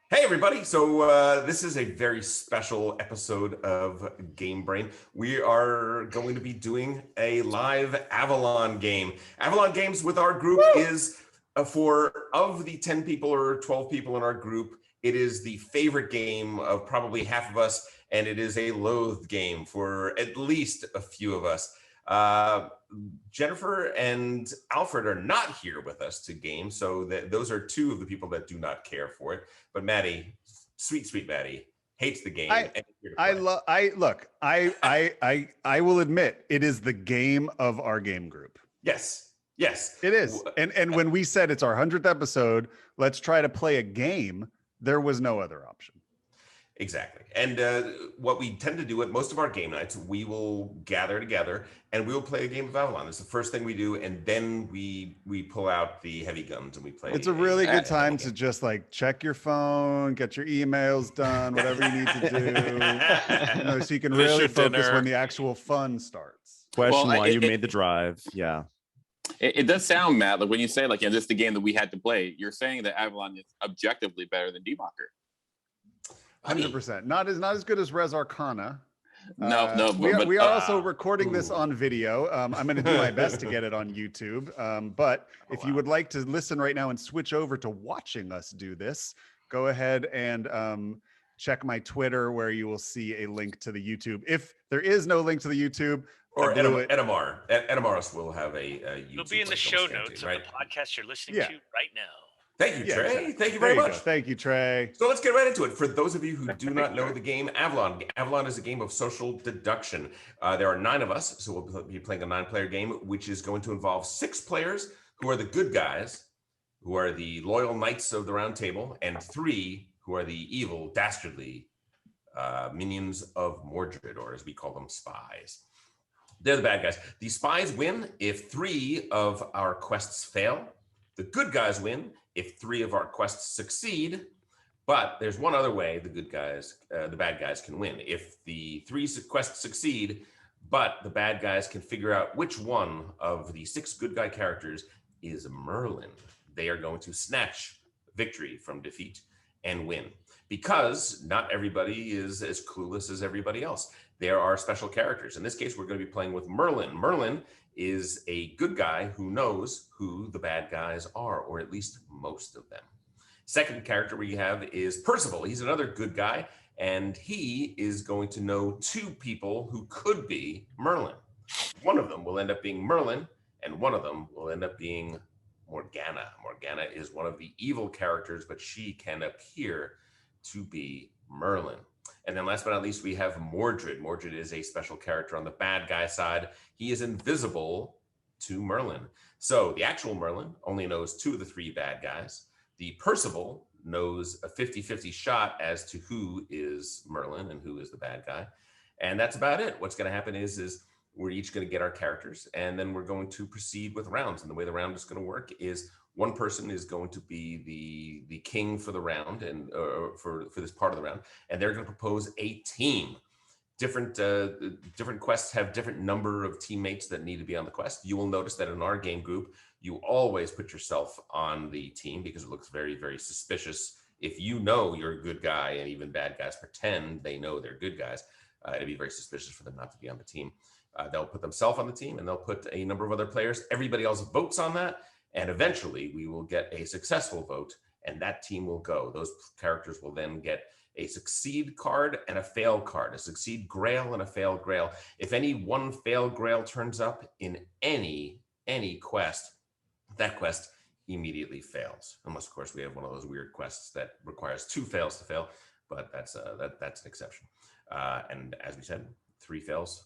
Hey everybody! So this is a very special episode of Game Brain. We are going to be doing a live Avalon game. Avalon games with our group is of the 10 people or 12 people in our group, it is the favorite game of probably half of us, and it is a loathed game for at least a few of us. Jennifer and Alfred are not here with us to game, so those are two of the people that do not care for it. But Maddie, sweet Maddie, hates the game. I will admit it is the game of our game group. Yes, it is. And when we said it's our 100th episode, let's try to play a game, there was no other option. Exactly. And what we tend to do at most of our game nights, we will gather together and we will play a game of Avalon. It's the first thing we do, and then we pull out the heavy guns and we play. It's a really good time to just like check your phone, get your emails done, whatever you need to do, so you can really focus when the actual fun starts. Question why you made the drive. Yeah. It does sound, Matt, like when you say like, this is the game that we had to play, you're saying that Avalon is objectively better than D-Mocker. 100%. Not as good as Res Arcana. No. We are also recording this on video. I'm going to do my best to get it on YouTube. But if you would like to listen right now and switch over to watching us do this, go ahead and check my Twitter, where you will see a link to the YouTube. If there is no link to the YouTube, or Edamaris will have a YouTube. It'll be in the show notes of the podcast you're listening to right now. Thank you, Trey. Exactly. Thank you very much. Thank you, Trey. So let's get right into it. For those of you who do not know the game Avalon, Avalon is a game of social deduction. There are 9 of us, so we'll be playing a 9-player game, which is going to involve 6 players who are the good guys, who are the loyal knights of the round table, and 3 who are the evil, dastardly minions of Mordred, or as we call them, spies. They're the bad guys. The spies win if 3 of our quests fail. The good guys win if 3 of our quests succeed, but there's one other way the bad guys can win. If the 3 quests succeed, but the bad guys can figure out which one of the 6 good guy characters is Merlin, they are going to snatch victory from defeat and win. Because not everybody is as clueless as everybody else. There are special characters. In this case, we're going to be playing with Merlin. Merlin is a good guy who knows who the bad guys are, or at least most of them. Second character we have is Percival. He's another good guy, and he is going to know 2 people who could be Merlin. One of them will end up being Merlin, and one of them will end up being Morgana. Morgana is one of the evil characters, but she can appear to be Merlin. And then last but not least, we have Mordred. Mordred is a special character on the bad guy side. He is invisible to Merlin. So the actual Merlin only knows 2 of the 3 bad guys. The Percival knows a 50-50 shot as to who is Merlin and who is the bad guy. And that's about it. What's going to happen is we're each going to get our characters, and then we're going to proceed with rounds. And the way the round is going to work is one person is going to be the king for the round, and for this part of the round, and they're going to propose a team. Different quests have different number of teammates that need to be on the quest. You will notice that in our game group, you always put yourself on the team because it looks very, very suspicious. If you know you're a good guy, and even bad guys pretend they know they're good guys, it'd be very suspicious for them not to be on the team. They'll put themselves on the team, and they'll put a number of other players. Everybody else votes on that. And eventually we will get a successful vote, and that team will go. Those characters will then get a succeed card and a fail card, a succeed grail and a fail grail. If any one fail grail turns up in any quest, that quest immediately fails. Unless, of course, we have one of those weird quests that requires 2 fails to fail, but that's an exception. And as we said, 3 fails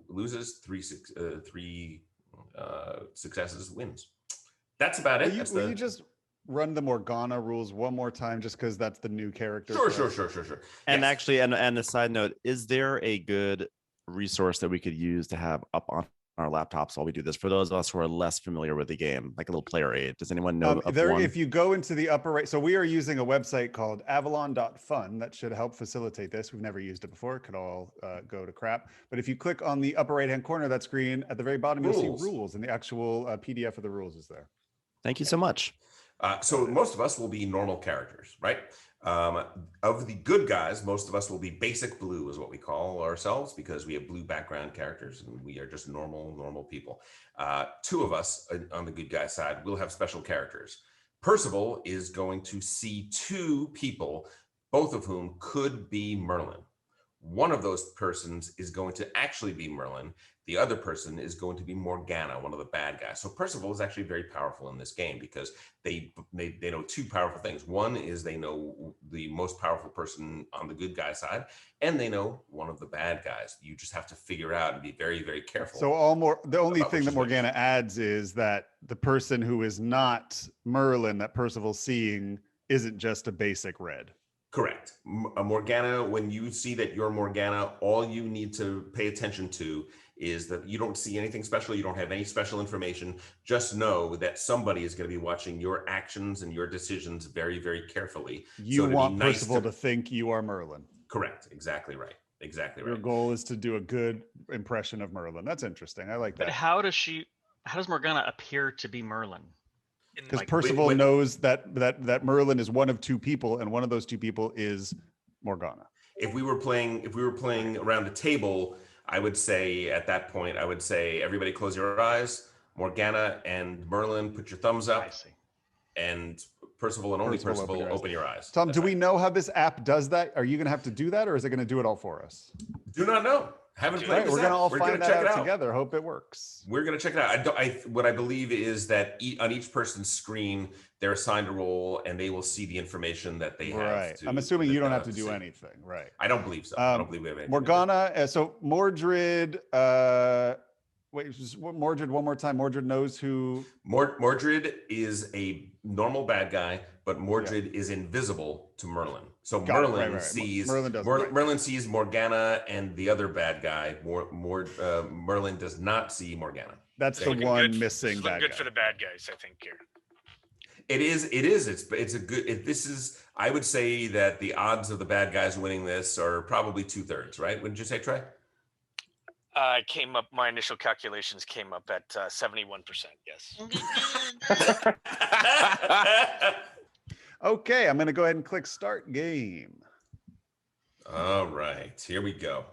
loses, 3 successes wins. That's about it. Will you just run the Morgana rules one more time, just because that's the new character? Sure. And yes. Actually, and a side note, is there a good resource that we could use to have up on our laptops while we do this, for those of us who are less familiar with the game, like a little player aid? Does anyone know of one? If you go into the upper right, so we are using a website called avalon.fun that should help facilitate this. We've never used it before. It could all go to crap. But if you click on the upper right hand corner of that screen, at the very bottom, you'll see rules, and the actual PDF of the rules is there. Thank you so much. So most of us will be normal characters, right? Of the good guys, most of us will be basic blue, is what we call ourselves, because we have blue background characters and we are just normal people. Two of us on the good guy side will have special characters. Percival is going to see two people, both of whom could be Merlin. One of those persons is going to actually be Merlin. The other person is going to be Morgana, one of the bad guys. So Percival is actually very powerful in this game because they know two powerful things. One is they know the most powerful person on the good guy side, and they know one of the bad guys. You just have to figure out and be very, very careful. So the only thing that Morgana adds is that the person who is not Merlin that Percival's seeing isn't just a basic red. Correct. Morgana, when you see that you're Morgana, all you need to pay attention to is that you don't see anything special. You don't have any special information. Just know that somebody is going to be watching your actions and your decisions very, very carefully. You want Percival to think you are Merlin. Correct. Exactly right. Exactly right. Your goal is to do a good impression of Merlin. That's interesting. I like that. But how does Morgana appear to be Merlin? Because Percival knows that Merlin is one of two people, and one of those two people is Morgana. If we were playing around the table, I would say at that point, everybody close your eyes. Morgana and Merlin, put your thumbs up. I see. And Percival and only Percival, open your eyes. Tom, do we know how this app does that? Are you going to have to do that, or is it going to do it all for us? Do not know. Haven't played this We're going to all We're find gonna that check out it together. Hope it works. We're going to check it out. What I believe is that on each person's screen, they're assigned a role, and they will see the information that they have. Right. I'm assuming you don't have to do anything. Right. I don't believe so. I don't believe we have anything. Morgana. So Mordred. Mordred. One more time. Mordred knows who. Mordred is a normal bad guy, but Mordred is invisible to Merlin. So Merlin sees Merlin sees Morgana and the other bad guy. Merlin does not see Morgana. That's the one missing bad guy. Good for the bad guys, I think here. It is. It's a good. This is. I would say that the odds of the bad guys winning this are probably 2/3. Right? Wouldn't you say, Trey? My initial calculations came up at 71%. Yes. Okay, I'm going to go ahead and click start game. All right, here we go.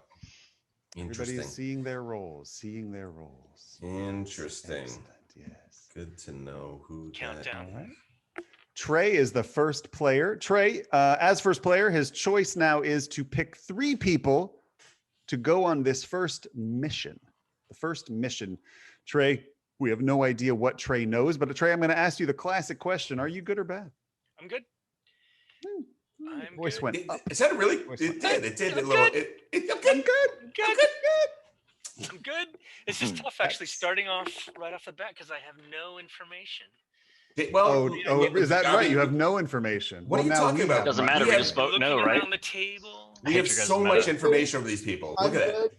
Interesting. Everybody's seeing their roles. Interesting. Excellent, yes. Good to know who. Countdown. All right. Trey is the first player. Trey, as first player, his choice now is to pick 3 people to go on this first mission. The first mission. Trey, we have no idea what Trey knows, but Trey, I'm going to ask you the classic question. Are you good or bad? I'm good. Voice went up. Is that really? It did. I'm good. I'm good. This is tough, actually, starting off right off the bat because I have no information. Well, is that right? You have no information. What are you talking about? Doesn't matter. We just vote no, right? On the table. We have so much information over these people. Look at that.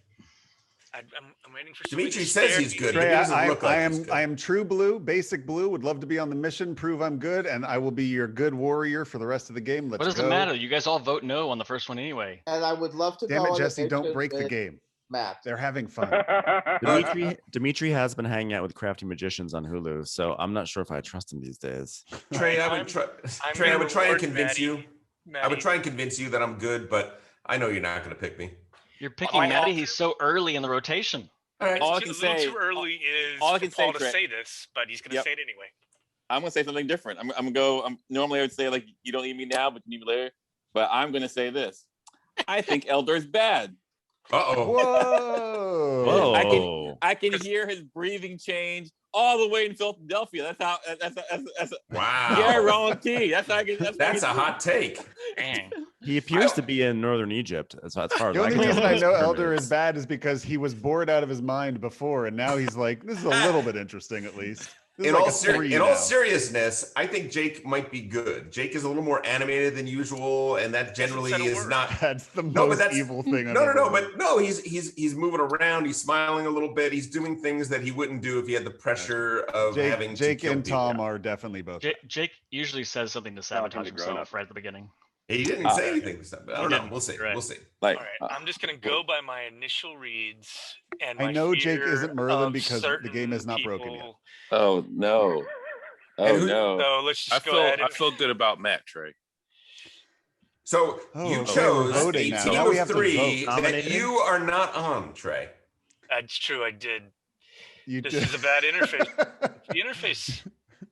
I'm waiting for Dmitry says he's good. Trey, I am true blue, basic blue. Would love to be on the mission. Prove I'm good, and I will be your good warrior for the rest of the game. Let's go. What does it matter? You guys all vote no on the first one anyway. And I would love to. Damn it, Jesse! Don't break the game. Matt, they're having fun. Dimitri has been hanging out with crafty magicians on Hulu, so I'm not sure if I trust him these days. Trey, I would try and convince you. I would try and convince you that I'm good, but I know you're not going to pick me. You're picking Maddie. He's so early in the rotation. All right. All I can say too early is for Paul to say this, but he's going to say it anyway. I'm going to say something different. I'm going to go. Normally, I would say like you don't need me now, but you need me later. But I'm going to say this. I think Elder's bad. Whoa! I can hear his breathing change all the way in Philadelphia. That's wow. Guarantee. That's a hot take. He appears to be in northern Egypt. As far as the only reason I know Elder is bad is because he was bored out of his mind before, and now he's like, this is a little bit interesting at least. In all seriousness, I think Jake might be good. Jake is a little more animated than usual, and that generally is not. That's the most evil thing. He's moving around. He's smiling a little bit. He's doing things that he wouldn't do if he had the pressure of having. Jake and Tom are definitely both. Jake usually says something to sabotage himself right at the beginning. He didn't say anything. I don't know. We'll see. Right. We'll see. All right. I'm just going to go by my initial reads. And I know Jake isn't Merlin because the game is not broken yet. Oh, no. No, let's just go ahead. I feel good about Matt, Trey. So you okay, chose we're a voting now. team Now we of have to three vote. that Nominated? you are not on, Trey. That's true. I did. You This did. is a bad interface. The interface.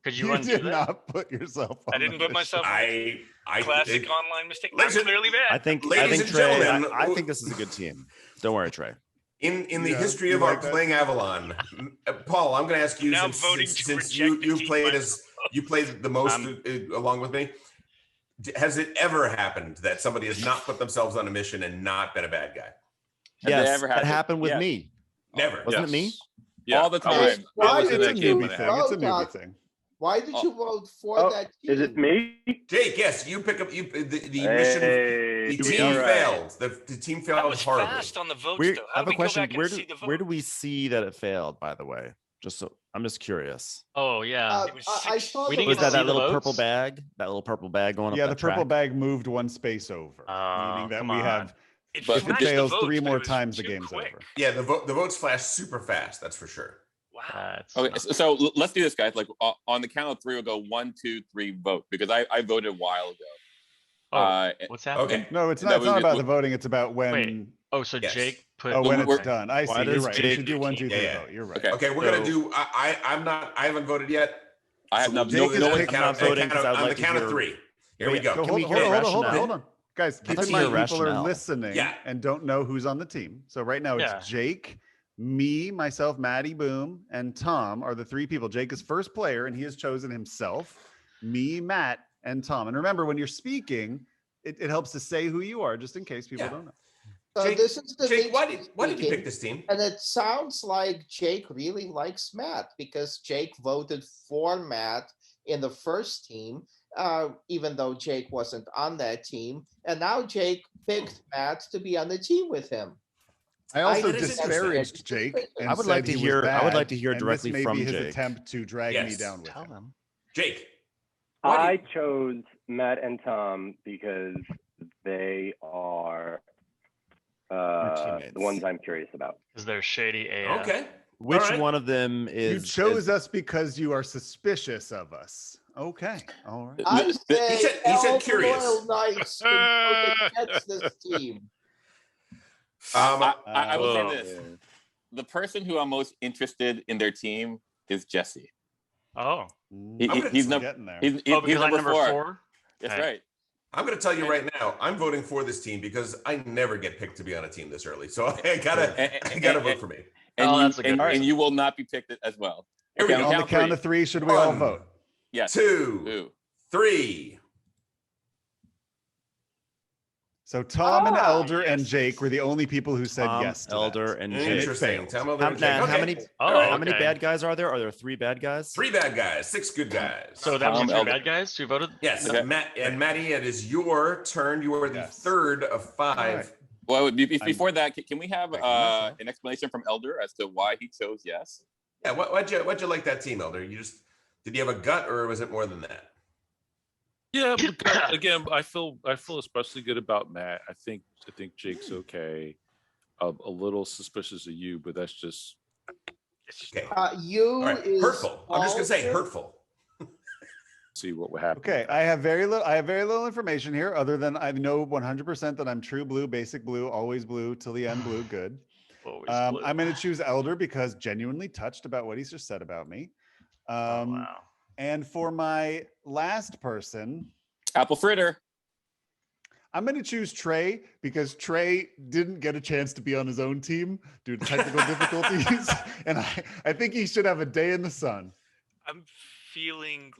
Could you You undo did that? not put yourself on I didn't the put myself on the I classic online mistake. listen, I'm clearly bad. I think Ladies and Trey, gentlemen, I think this is a good team. Don't worry, Trey. in the Yeah, history you of like our that? playing Avalon, Paul, I'm going to ask you Now since, voting since, to since reject the you team played myself. you played the most along with me. Has it ever happened that somebody has not put themselves on a mission and not been a bad guy? Yes, ever that happened? happened with Yes. me. Never. Wasn't it me? Yeah, All the I was- time. I was It's in a that game newbie when it thing. happened. It's a newbie thing. Why did you vote for that team? Is it me? Jake, yes, you pick up the mission. Hey, The team all right. failed. The team I failed was horribly. fast on the votes, Where, though. I How have do a we go question. back and see the vote? Where do we see that it failed? By the way, I'm just curious. Oh yeah. It was I six- saw We the didn't Was get to that see that the little votes? purple bag? That little purple bag going up Yeah, that the purple track? bag moved one space over, Oh, meaning that come we on. have. It But If it flashed the fails votes, 3 but more it was times, the too game's quick. over. Yeah, the votes flash super fast. That's for sure. Wow. That's Okay, not- so let's do this, guys. Like on the count of three, we'll go 1, 2, 3, vote, because I voted a while ago. Oh, what's happening? Okay. No, it's No, not. It's we- not about we- the voting. It's about when. Wait. Oh, so Yes. Jake put. Oh, when we're- it's done. I Why see. You're does right. We Jake- should do 1, 2, 3 Yeah. vote. You're right. Okay. Okay, we're gonna So- do. I haven't voted yet. I have So no, we'll Jake do is it on the picking- count I'm of- not voting on the 'cause count I'd of- like to on the count hear- of 3. Here we Wait, go. can Hold we on, hear hold on, rationale? hold on. Guys, keep like in to hear mind people are rationale. listening Yeah. and don't know who's on the team. So right now it's Yeah. Jake, me, myself, Maddie, Boom, and Tom are the 3 people. Jake is first player and he has chosen himself, me, Matt, and Tom. And remember, when you're speaking, it helps to say who you are, just in case people Yeah. don't know. So Jake- this is the Jake, why Dmitry did you speaking, pick this team? And it sounds like Jake really likes Matt because Jake voted for Matt in the first team, even though Jake wasn't on that team. And now Jake picked Matt to be on the team with him. I also that is disparaged Jake. And I would like said to he was hear- I would like bad, to hear and directly this may from be his Jake. attempt to drag me Yes. down with Tell him. them. Jake. Why I do chose Matt and Tom because they are the teammates. ones I'm curious about. Because they're shady AF. Okay. Which All right. one of them You is? chose us because you are suspicious of us. Okay. All right. I He say he said all the curious. loyal knights can vote against this team. I will Oh. say this: the person who I'm most interested in their team is Jesse. Oh. He- I'm gonna- he's We're number getting there. he's, Oh, he's because I'm number number 4. 4. That's Okay. right. I'm going to tell you right now, I'm voting for this team because I never get picked to be on a team this early. So I gotta vote for me. And Oh, you that's a good and reason. you will not be picked as well. Here we Okay, go. On the count three. of 3, should we all 1, vote? Yes. 2, Two. 3. So Tom and Elder and yes. Jake were the only people who said Tom, yes to that. Elder, and Jake. Interesting. failed. Tom Elder and Jake. How Okay. many? All right. How many okay. bad guys are there? Are there 3 bad guys? 3 bad guys, 6 good guys. So that was Tom, 3 Elder. bad guys who voted? Yes, Okay. Matt and Maddie, it is your turn. You are the Yes. third of 5. All right. Well, before that, can we have Checking myself. an explanation from Elder as to why he chose yes? Yeah, why'd you like that team, Elder? Did you have a gut, or was it more than that? Yeah, because, again, I feel especially good about Matt. I think Jake's okay. A little suspicious of you, but that's just Okay. You All right. is Hurtful. I'm just gonna say Alder. hurtful. see what would happen. Okay, I have very little information here other than I know 100% that I'm true blue, basic blue, always blue till the end blue, good. Always blue. I'm going to choose Elder because genuinely touched about what he's just said about me. Oh, wow. And for my last person, Apple fritter. I'm going to choose Trey because Trey didn't get a chance to be on his own team due to technical difficulties. And I think he should have a day in the sun. I'm feeling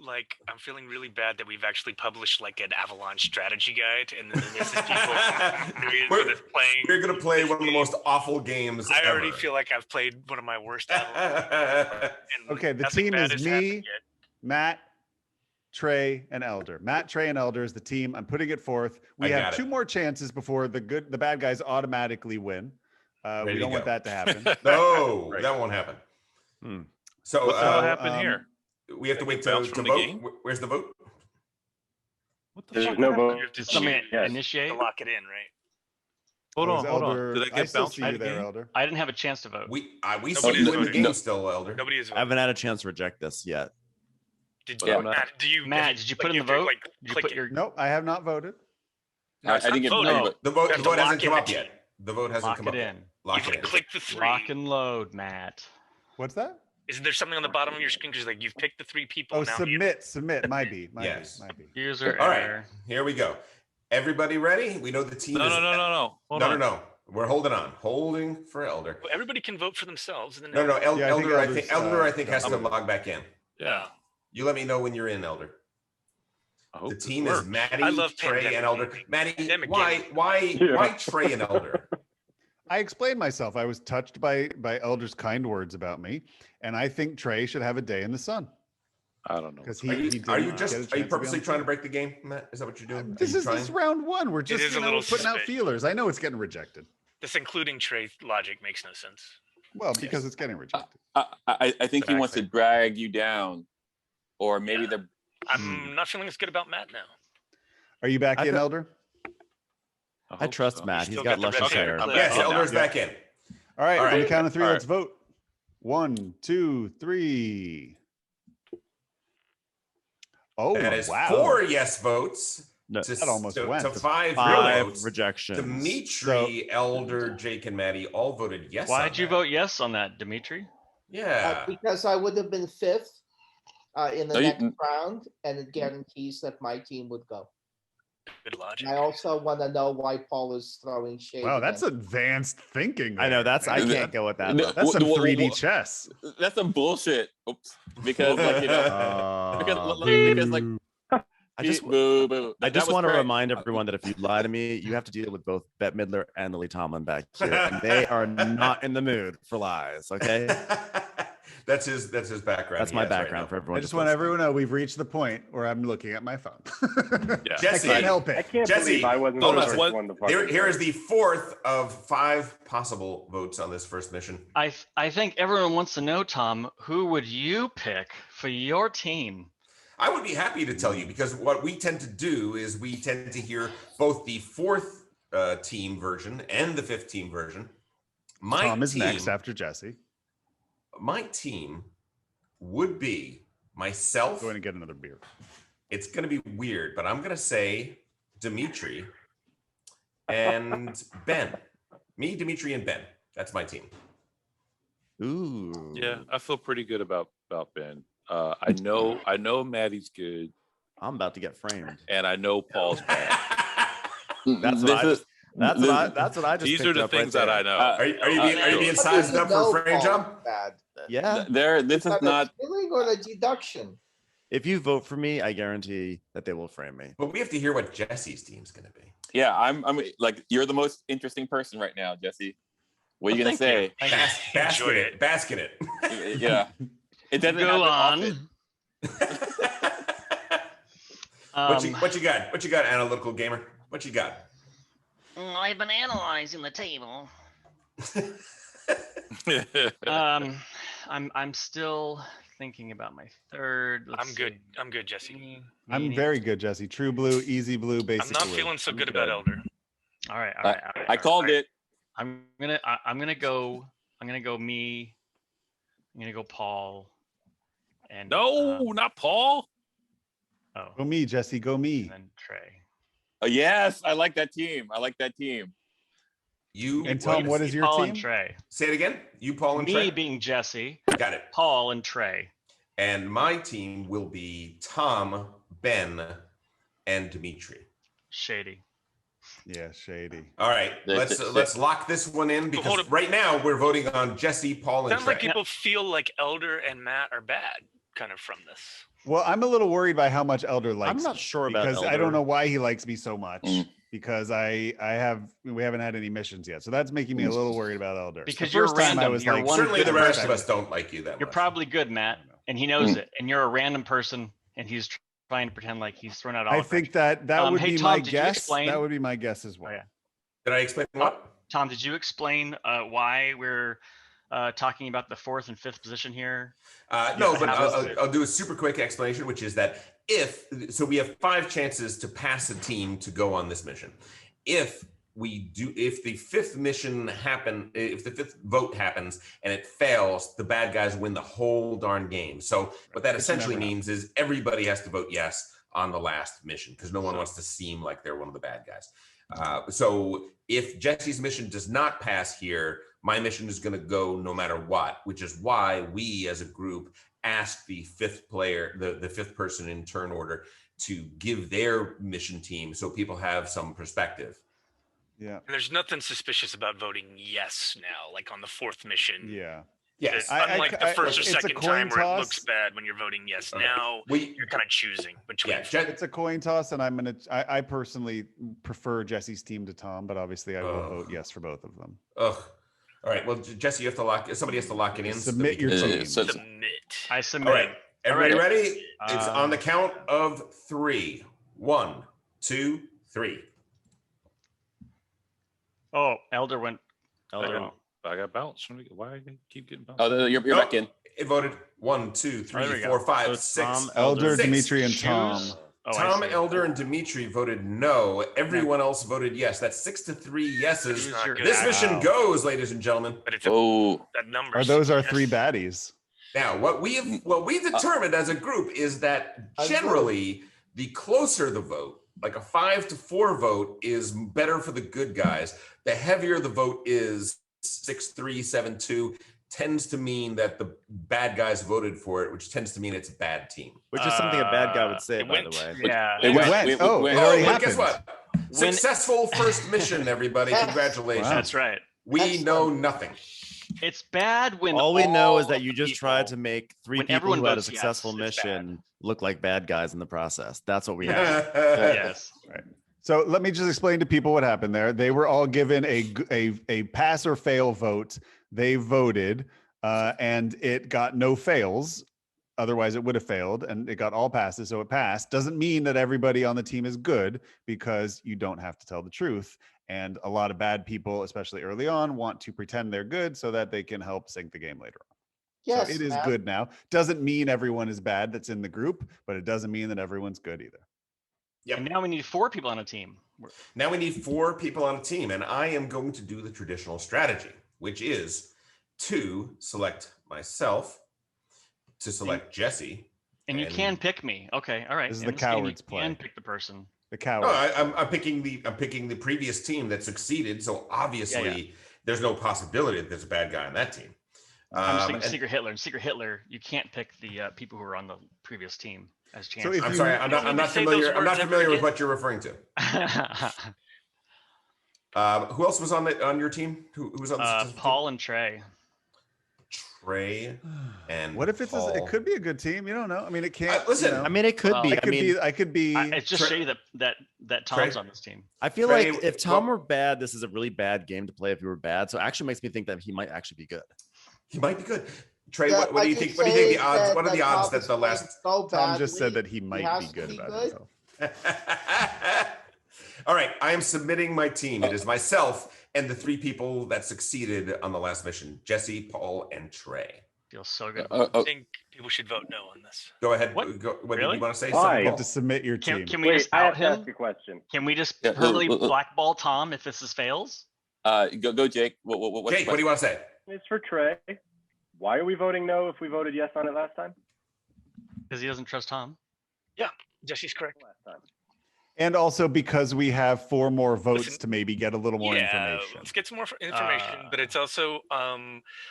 really bad that we've actually published like an Avalon strategy guide, and then this is people who are playing. We're gonna play one of the most awful games I already ever. feel like I've played one of my worst Avalon. And Okay, the nothing team bad is has me, happened yet. Matt, Trey, and Elder. Matt, Trey, and Elder is the team. I'm putting it forth. We I have got it. 2 more chances before the bad guys automatically win. Ready We to don't want go. that to happen. No, Right. that won't happen. Hmm. So What's So, gonna happen here? we have to wait bounce to from the vote. game? Where's the vote? What the There's fuck no happened? vote. You have to Somebody choose Yes. initiate? to lock it in, right? Hold Oh, on, is hold on. Elder- Did I get still bounced see from you the there, game? Elder. I didn't have a chance to vote. We Nobody's still win the voted. game No. still, Elder. Nobody is. I haven't had a chance to reject this yet. Did But you, I'm not- Matt? Do you? Matt, did you put in the have to, vote? like, Did you click put it? your? Nope, I have not voted. No, it's I not think voting. No. The You vote have to hasn't lock come in up the yet. team. The vote hasn't Lock come it up in. yet. Lock You've it in. clicked the 3. Lock and load, Matt. What's that? Is there something on the bottom of your screen? Because like you've picked the 3 people. Oh, now submit. Might be. Yes. Might be. User All right, error. here we go. Everybody ready? We know the team No, is. no, no, no, no. Hold on. No. We're holding on. Holding for Elder. Well, everybody can vote for themselves. And then No, Yeah, I think Elder. Elder's, Elder. I think has to done. log back in. Yeah. You let me know when you're in, Elder. I hope The this team is works. Maddie, I love Trey, pandemic and Elder. gaming. Maddie, Pandemic why Trey and Elder? I explained myself. I was touched by Elder's kind words about me, and I think Trey should have a day in the sun I don't know. because Are he you didn't are you get a just chance are you to be on purposely the trying to team. break the game, Matt? Is that what you're doing? This is round one. We're just is a little putting out suspect. feelers. I know it's getting rejected. this including Trey logic makes no sense. Well, because it's getting rejected. I think he wants to Exactly. drag you down, or maybe Yeah. the I'm not feeling as good about Matt now. Are you back I in, thought- Elder? I I hope trust so. Matt. still He's got got the luscious red hair. hair. Yes, Yeah. Elder's back in. All right. All On the right. count of 3, All right. let's vote. 1, 2, 3. Oh, That is wow. 4 yes votes. No, to, that almost to, went. to 5 no 5 votes. rejections. Dmitry, Elder, Jake, and Maddie all voted yes. Why'd on you that. vote yes on that, Dmitry? Yeah. Because I would have been 5th in the No, you- next round, and it guarantees that my team would go. Good logic. And I also want to know why Paul is throwing shade. Wow, that's against advanced thinking. I know there, I man. can't go with that. No, though. That's some Wha- wha- 3D wha- chess. that's some bullshit. Oops. Because like because like I just boo boo. I That just was want to correct. remind everyone that if you lie to me, you have to deal with both Bette Midler and Lily Tomlin back here, and they are not in the mood for lies. Okay, that's his background. that's he my has right background now. for everyone. I just want everyone to know we've reached the point where I'm looking at my phone. Yeah. Jesse, I can't help I it. can't Jesse, believe I wasn't hold the on. first What- one to Here fucking is vote. the 4th of 5 possible votes on this first mission. I think everyone wants to know, Tom, who would you pick for your team? I would be happy to tell you because what we tend to do is we tend to hear both the 4th team version and the 5th team version. My Tom is team, next after Jesse. My team would be myself. Going to get another beer. It's going to be weird, but I'm going to say Dmitry and Ben. Me, Dmitry, and Ben. That's my team. Ooh, Yeah, I feel pretty good about Ben. I know Maddie's good, I'm about to get framed. and I know Paul's bad. That's what I just. That's what I just. These are picked the up right things that there. I know. Are you being sized up for a frame jump? Bad. Yeah, This is Not not. a feeling or a deduction. if you vote for me, I guarantee that they will frame me. But we have to hear what Jesse's team's going to be. Yeah, I'm like you're the most interesting person right now, Jesse. What are you gonna say? Basket it. Basket it. Yeah, it doesn't Go happen on. often. What you got? What you got, analytical gamer? What you got? I've been analyzing the table. I'm still thinking about my third. Let's I'm good. see. I'm good, Jesse. I'm very good, Jesse. True blue, easy blue, basic I'm not blue. feeling so I'm good about good. Elder. All right, all right, all right. I called it. I'm gonna go me. I'm gonna go Paul. And No, not Paul. oh, Go me, Jesse. Go me. and then Trey. Yes, I like that team. I like that team. You And Tom, wait, what is your Paul team? and Trey. Say it again. You, Paul, and Me Trey. being Jesse, Got it. Paul and Trey. And my team will be Tom, Ben, and Dmitry. Shady. Yeah, shady. All right, let's lock this one in hold because it. right now we're voting on Jesse, Paul, and Sounds Trey. like people feel like Elder and Matt are bad, kind of from this. Well, I'm a little worried by how much Elder likes. I'm not me, sure about because I Elder. don't know why he likes me so much. Mm. Because we haven't had any missions yet, so that's making me a little worried about Elder. Because The you're first time I random. was You're like, one Certainly, good the rest person. of us don't like you that You're much. probably good, Matt, and he knows it. And you're a random person, and he's trying to pretend like he's thrown out all. I think that would hey, be Tom, my did you guess. explain- That would be my guess as well. Oh, yeah. Did I explain what? Tom, did you explain why we're talking about the 4th and 5th position here? No, Yeah, but how is it? I'll do a super quick explanation, which is that we have 5 chances to pass a team to go on this mission. If the 5th mission if the 5th vote happens and it fails, the bad guys win the whole darn game. So what that essentially means is everybody has to vote yes on the last mission because no one wants to seem like they're one of the bad guys. So if Jesse's mission does not pass here, my mission is going to go no matter what, which is why we as a group asked the fifth player, the fifth person in turn order, to give their mission team so people have some perspective. Yeah. And there's nothing suspicious about voting yes now, like on the fourth mission. Yeah. Yes. Unlike the first or it's a second coin time where it toss. looks bad when you're voting yes. Okay. Now you're kind of choosing between. Yeah, It's a coin toss, and I personally prefer Jesse's team to Tom, but obviously I will vote yes for both of them. Ugh. All right. Well, Jesse, you have to somebody has to lock it in. Submit your team. Submit. I submit. All right. Everybody ready? It's on the Um, count of 3. 1, 2, 3. Oh, Elder went. Elder. I got bounced. Why I keep getting bounced? Oh, you're back in. It voted 1, 2, 3, there we 4, go. 5, So it's 6. Tom, Elder, Six. Dmitry, and Tom. Choose. Oh, I Tom, see. Elder, and Dmitry voted no. Everyone else voted yes. That's 6 to 3 yeses. It's not good. This mission Wow. goes, ladies and gentlemen. But it's Oh, that number. Are those our three baddies? Now, what we've determined as a group is that generally, the closer the vote, like a 5 to 4 vote, is better for the good guys. The heavier the vote is, 6-3, 7-2, tends to mean that the bad guys voted for it, which tends to mean it's a bad team. Which is something a bad guy would say, it by the went. way. Yeah. It went. went. We- Oh, we- it Oh, already but guess happened. what? Successful first mission, everybody. Congratulations. Wow. That's right. We know nothing. It's bad when All we know is all that you the just tried to people- make 3 when people everyone who had a votes yes, successful it's bad. mission look like bad guys in the process. That's what we have. Yes. So let me just explain to people what happened there. They were all given a pass or fail vote. They voted, and it got no fails. Otherwise, it would have failed, and it got all passes, so it passed. Doesn't mean that everybody on the team is good, because you don't have to tell the truth. And a lot of bad people, especially early on, want to pretend they're good so that they can help sink the game later on. Yes, So it is Matt. good now. Doesn't mean everyone is bad that's in the group, but it doesn't mean that everyone's good either. Yep. And now we need 4 people on a team. Now we need 4 people on a team, and I am going to do the traditional strategy, which is to select myself, to select Jesse. And you And- can pick me. Okay. All right. This is In the game, coward's you play. can pick the person. The coward. No, I'm picking the previous team that succeeded, so obviously there's no possibility that there's a bad guy on that team. I'm just thinking and- Secret Hitler. And Secret Hitler, you can't pick the people who are on the previous team as So chances. if I'm you- sorry, I'm You don't not need to say familiar. those I'm not words ever familiar with again. what you're referring to. Who else was on your team? Who was on the successful team? Paul and Trey. Trey and What if it's Paul. it could be a good team? You don't know. I mean, it can't. Listen, you know, I mean, it could Well, be. I could be. It's just Trey- show you that Tom's Trey- on this team. I feel Trey, like if Tom well- were bad, this is a really bad game to play if you were bad. So it actually makes me think that he might actually be good. He might be good. Trey, Yeah, what do you I think? can What do you think say the odds? What are the that odds Tom that is the playing last? so Tom just said badly, that he he might has be to good be about good. himself. All right, I am submitting my team. It is myself and the 3 people that succeeded on the last mission: Jesse, Paul, and Trey. Feels so good. I think people should vote no on this. Go ahead. What? What did Really? you want to say? Why? You Something? have to submit your team. Can we Wait, just I out have to ask him? a question. Can we just Yeah, permanently look. blackball Tom if this fails? Go, Jake. What's Jake, what do you want to say? It's for Trey. Why are we voting no if we voted yes on it last time? Because he doesn't trust Tom. Jesse's correct. Last time. And also because we have 4 more votes Listen, to maybe get a little more Yeah, information. let's get some more information. But it's also,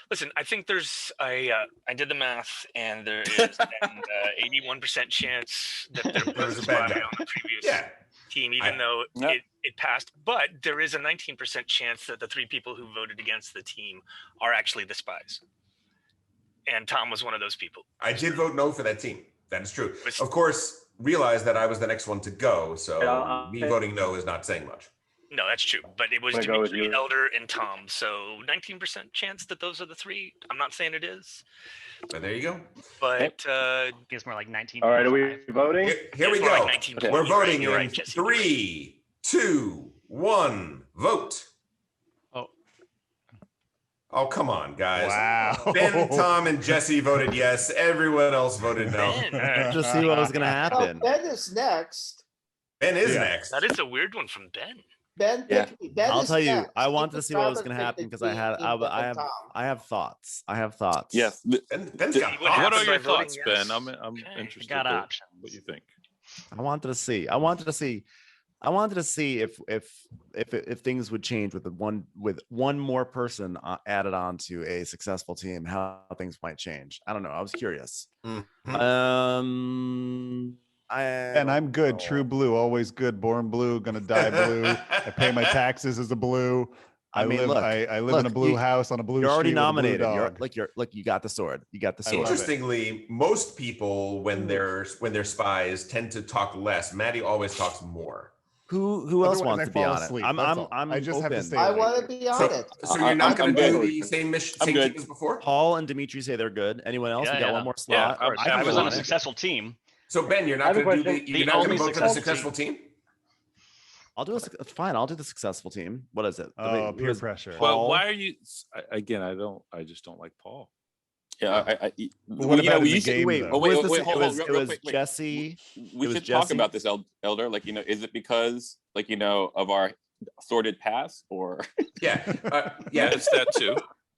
listen, I think there's, I did the math, and there is an 81% chance that there was a a bad spy guy. on the previous Yeah. team, even though it passed. But there is a 19% chance that the 3 people who voted against the team are actually the spies. And Tom was one of those people. I did vote no for that team. That is true. Was- Of course, realize that I was the next one to go, so Yeah, me voting no is not saying much. No, that's true. But it was I'm gonna go with Dmitry, you. Elder, and Tom. So 19% chance that those are the 3. I'm not saying it is, But there you go. but I think it's more like 19. All right, are we voting? Here we it's more like go. 1920, We're right? voting You're in right, Jesse, you're right. 3, 2, 1. Vote. Oh. Oh, come on, guys. Wow. Ben, Tom, and Jesse voted yes. Everyone else voted no. Ben. Just see what was going to Well, happen. Ben is next. Ben is Yeah. next. That is a weird one from Ben. Ben, Yeah. pick me. Ben I'll is tell you, next. I He wanted to would see what was rather going to pick happen the because I had, team I, than I have, Tom. I have thoughts. I have thoughts. Yes. Ben's got What What happened are your by voting thoughts, yes? Ben? I'm Okay. interested Got to options. what you think. I wanted to see. I wanted to see if things would change with one more person added on to a successful team, how things might change. I don't know. I was curious. Mhm. I'm good. True blue, always good. Born blue, gonna die blue. I pay my taxes as a blue. I live in a blue house on a blue You're already street with a blue nominated. dog. You got the sword. You got the sword. Interestingly, most people when they're spies tend to talk less. Maddie always talks more. Who else Otherwise, wants I to be fall on asleep, it? that's all. I'm I just have to open. stay I awake. want to be on it. So you're not going I'm to do good. the same I'm good. team as before? Paul and Dmitry say they're good. Anyone else? Yeah, We got yeah. one more Yeah, slot. I was on a it. successful team. So Ben, you're I not have a going to do question. you're not going to only vote for the successful successful team? I'll do fine. I'll do the successful team. What is it? Oh, Who peer is- pressure. Well, Paul? why are you again? I just don't like Paul. Yeah, What about in the game, Wait, though? who was this? hold on, It real was quick, wait. Jesse. We It was should talk Jesse. about this, Elder. Like, is it because, like, of our sordid past, or Yeah. Yeah, it's that too.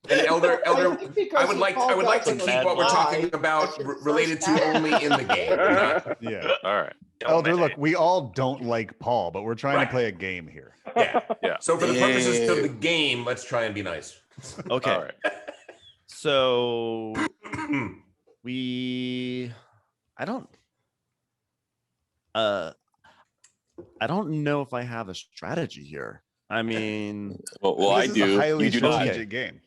And Elder, think because I would he like called to out keep what we're talking about related to only in the game. Not, Yeah. All right. Elder, look, we all don't like Paul, but we're trying Right. to play a game here. yeah. Yeah. So for the purposes of the game, let's try and be nice. Okay. All right. So I don't know if I have a strategy here. I mean, well, I This is a do. highly You do not. strategic game.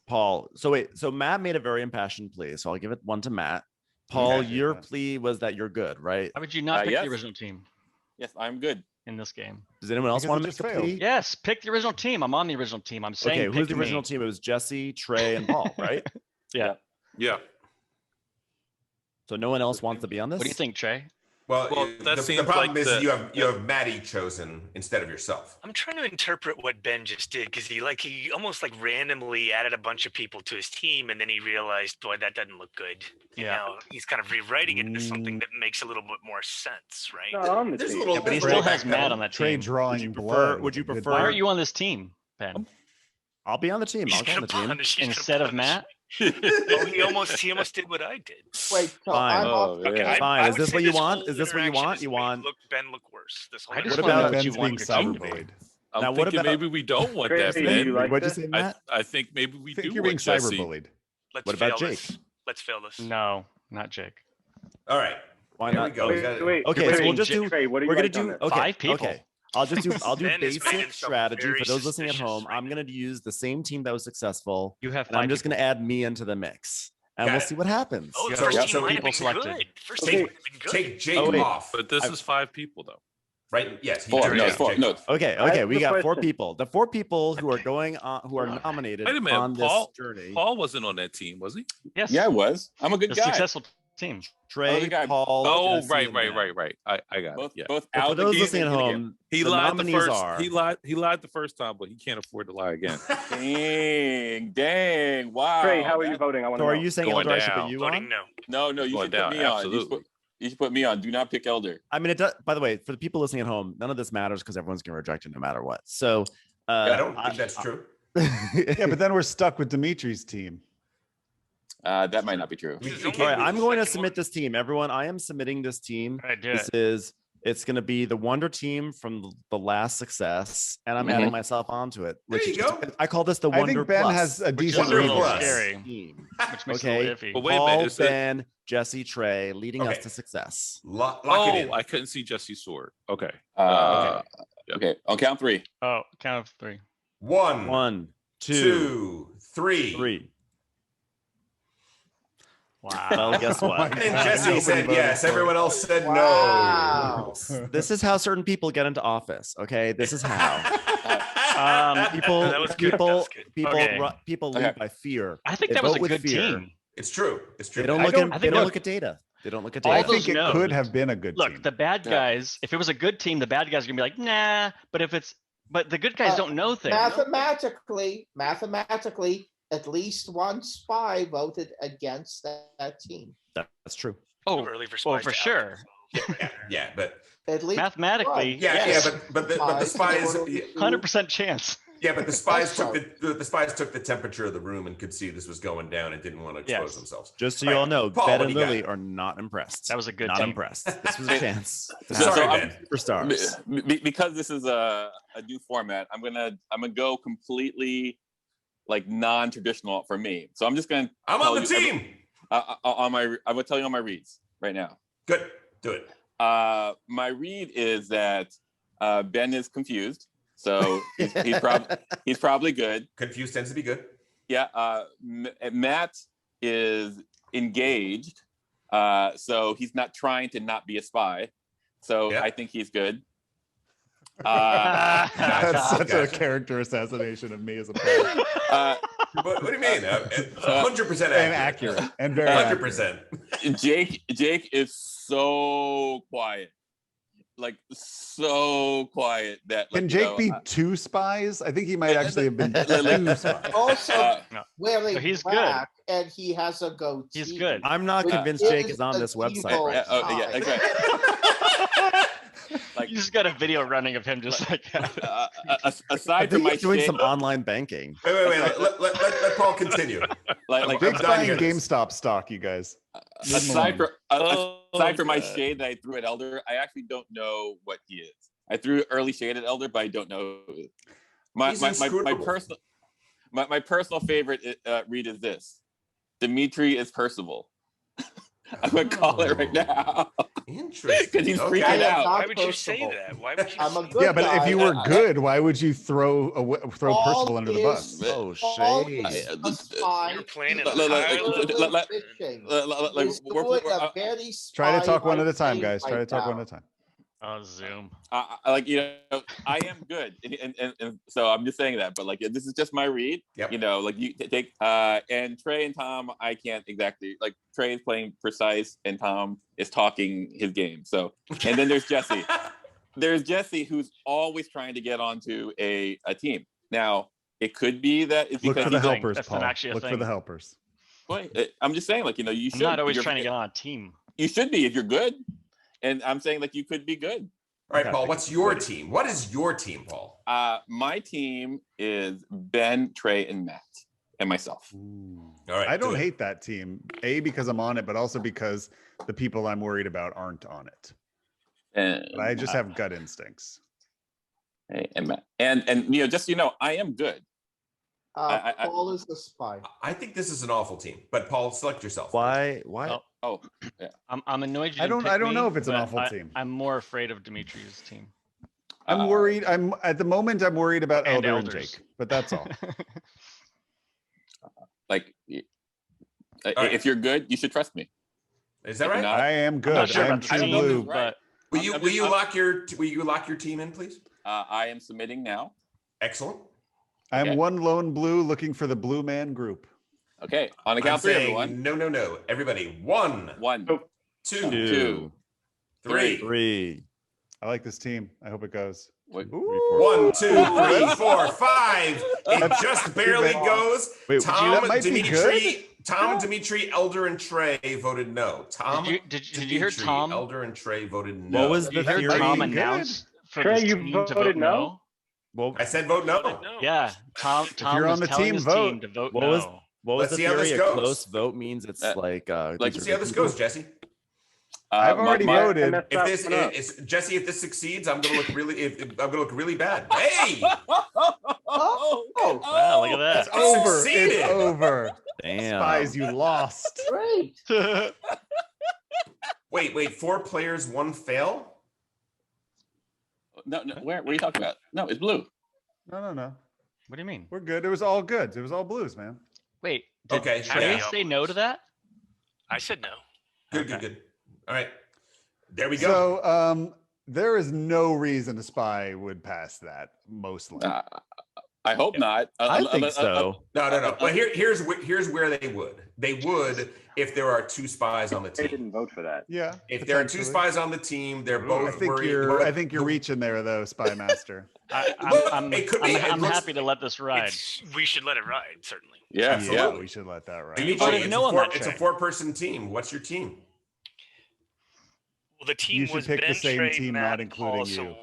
Paul. So Matt made a very impassioned plea. So I'll give it one to Matt. Paul, Okay. your plea was that you're good, right? Why would you not pick yes. the original team Yes, I'm good. in this game? Does anyone else Because want it to make just the failed. plea? Yes, pick the original team. I'm on the original team. I'm saying Okay, who's pick the original me. team? It was Jesse, Trey, and Paul, right? Yeah. Yeah. So no one else wants to be on this? What do you think, Trey? Well, That the seems problem like is the- you have Maddie chosen instead of yourself. I'm trying to interpret what Ben just did because he almost like randomly added a bunch of people to his team and then he realized, boy, that doesn't look good. Yeah. Now he's kind of rewriting it into something that makes a little bit more sense, right? Not on the There's a team. little- Yeah, but he there's still a little has Matt on that Trey team. drawing prefer- blood. would you with a good prefer- Why dog. aren't you on this team, Ben? I'll be on the team. He's I'll go on gonna the team. punish. He's gonna Instead of punish. Matt? Oh, he almost did what I did. Wait, so Fine. I'm Oh, off. yeah. I- Fine. I Is would this say what you whole want? Is this what you interaction want? has You made want? Ben look worse. This whole I just What want to know about what you Ben's want being your team to be. cyberbullied? I'm Now, what thinking about- maybe we don't want Trey, that, do Ben. you like What'd you this? say, Matt? I think maybe we I think do you're being want Jesse. cyberbullied. Let's What about fail Jake? this. Let's fail this. No, not Jake. All right. Why There not? we go. Okay. We got it. Wait, Okay, wait, so we'll wait, just do. Trey, what do you We're gonna like on do. this? Okay. 5 people. Okay. I'll do Ben is making basic himself strategy very for those listening at suspicious home. right I'm gonna use the same team that was successful, You have and I'm 5 just people. gonna add me into the mix, and Got we'll it. see what happens. Oh, the So- first so team might have people been selected. good. First Take- team might have been good. Take Jake Oh, wait. off. But this is 5 people though. Right? Yes. he Four. turned No, Jake it's four. off. No, Okay. I Okay. have We a got 4 question. people. The 4 people who are going on, who are nominated Wait a minute, on Paul- this journey. Paul wasn't on that team, was he? Yes. yeah, I was. I'm a good The guy. successful team. Trey, Other guy- Paul. Oh, Jesse, right, and right, Matt. right, right. I got Both, it. Yeah. both But out for of the those game listening at and in the game. home, He the lied the nominees first. are. He lied the first time, but he can't afford to lie again. Dang, wow. Trey, how are you That- voting? I want So to are know. you saying Going Elder I should down. put you Voting on? no. No, you Going should down, put me on. absolutely. You should put me on. Do not pick Elder. I mean, it does. By the way, for the people listening at home, none of this matters because everyone's going to reject it no matter what. So, I don't think that's true. Yeah, but then we're stuck with Dimitri's team. That might not be true. This is We only All right, the I'm going to second submit one. this team. Everyone, I am submitting this team. All right, do This it. is. It's going to be the Wonder Team from the last success, and I'm Mhm. adding myself onto it. Which There you is, go. I call this the I Wonder think Ben Plus. has a Which is decent Wonder a little Plus. scary. team. Which makes Okay. it a little iffy. But wait a minute, Paul, is it- Ben, Jesse, Trey, leading us Okay. to success. Lock it Oh, in. I couldn't see Jesse's sword. Okay. Okay. On count 3. Oh, count of 3. 1, 1, 2, 2, 3. 3. Wow. Well, guess Oh what? my And then God, Jesse nobody said voted yes. for it. Everyone else said Wow. no. This is how certain people get into office. Okay, this is how people That was good, that was good. Okay. people Okay. lead by fear. I think They that was vote a with good fear. team. It's true. It's true. They don't I look don't- at I they think don't look- look at data. They don't look at All I data. those think it no's. could have been a good Look, team. the bad Yeah. guys, if it was a good team, the bad guys are gonna be like, nah, but the good guys don't know things. Mathematically, at least one spy voted against that team. That's true. Oh, Early for oh, spies for to sure. Yeah, but At least Mathematically, one. yeah, yes. but the spies. 100% chance. Yeah, but the spies took the temperature of the room and could see this was going down and didn't want to expose themselves. Just so you all know, Paul, Ben what and do you Lily got? are not impressed. That was a good Not team. impressed. This was a chance. Sorry, I'm- Ben. Superstars. Because this is a new format, I'm gonna go completely like non-traditional for me. So I'm just gonna. I'm on the team. I'm gonna tell you on my reads right now. Good. Do it. My read is that Ben is confused, so he's probably good. Confused tends to be good. Yeah. Matt is engaged, so he's not trying to not be a spy. So Yep. I think he's good. That's such a Gotcha. character assassination of me as a player. What do you mean? 100% And accurate and very accurate. 100%. Jake is so quiet, like so quiet that. Like, Can Jake be two spies? I think he might actually have been two spies. Also wearing So he's black, and he has a goatee. He's good. I'm not Which convinced is Jake is on an this website. evil Right? yeah, exactly. Like, You just got a video running of him just like I aside from think my he's doing shade, some online banking. Wait. Let Paul continue. like Jake's done buying here. GameStop stock, you guys. aside from my God. shade that I threw at Elder, I actually don't know what he is. I threw early shade at Elder, but I don't know. He's inscrutable. My personal favorite read is this: Dmitry is Percival. I'm gonna call it right now. Interesting. Because he's Okay. freaking out. Why would you say that? Why would you? I'm a say good Yeah, but if guy. you were good, why would you throw Paul Percival under the bus? is- Oh, Paul shade. is a spy. You're playing it Look, look, look, high look, level. look, look, Fishing. like, He's we're- doing a very Try to talk one at a spy-like time, guys. thing Try to right talk one now. at a time. Oh, Zoom. like, you know, I am good, and so I'm just saying that. But like, this is just my read. Yep. You know, like you take and Trey and Tom, I can't exactly like. Trey is playing precise, and Tom is talking his game. So, and then there's Jesse. There's Jesse, who's always trying to get onto a team. Now, it could be that it's Look because for the he's like, helpers, That's Paul. not actually a Look for thing. the helpers. I'm just saying, like, you know, you I'm should. not always you're- trying to get on a team. You should be if you're good, and I'm saying like you could be good. All right, Okay. Paul, what's your team? What is your team, Paul? My team is Ben, Trey, and Matt, and myself. All right. I don't do it. hate that team. A, because I'm on it, but also because the people I'm worried about aren't on it. And, But I just have gut instincts. and Matt, and you know, just so you know, I am good. I- Paul is the spy. I think this is an awful team, but Paul, select yourself. Why? Oh, Oh, I'm annoyed you I didn't don't pick know me, if it's an but awful team. I'm more afraid of Dimitri's team. I'm worried. I'm at the moment. I'm worried about And Elder and elders. Jake, but that's all. like right. if you're good, you should trust me. Is that If you're right? not- I am I'm good. not sure I am about the true team, blue. but Will I'm you just- lock your team in, please? I am submitting now. Excellent. I'm Okay. one lone blue looking for the blue man group. Okay, on the I'm count three, saying everyone. no. Everybody, 1, One, Oh. 2, two, 3. 3. I like this team. I hope it goes. wait, 1, 2, 3, 4, 5. It That's just barely bad. goes. Wait, Tom, that might be Dimitri, Elder, and Trey voted no. Tom, Did you hear Dimitri, Tom? Elder, and Trey voted no. What was Did you the hear theory? Tom Good. announce for Trey, this you team to vote voted no? no? Well, I said vote no. No. Yeah, Tom you're was on the telling team, his vote. team to vote What no. was- what was Let's the see how this theory? A goes. close vote means it's like, Let's see how this goes, Jesse. I've already I voted. messed If that this one up. is Jesse, if this succeeds, I'm gonna look really bad. Hey, Wow, look at that. It's over. Succeeded. It's over. Damn. Spies, you lost. Great. wait, 4 players, 1 fail. no, where are you talking about? No, it's blue. No. What do you mean? We're good. It was all good. It was all blues, man. Wait, did Okay, Trey yeah. say no to that? I said no. Good. All right, there we go. So, there is no reason a spy would pass that. Mostly. I hope not. I think so. No. But here's where they would. They would if there are 2 spies on the They team. didn't vote for that. Yeah. If there are 2 potentially. spies on the team, they're both I think worried. you're. I think you're reaching there, though, Spy Master. I'm It could be. It I'm looks- happy to let this ride. We should let it ride, certainly. Yeah, Absolutely. yeah. We should let that ride. You Dimitri, voted no on that it's a train. 4-person team. What's your team? Well, the team You should was pick the Ben, same Trey, team, Matt, not including Paul, you. So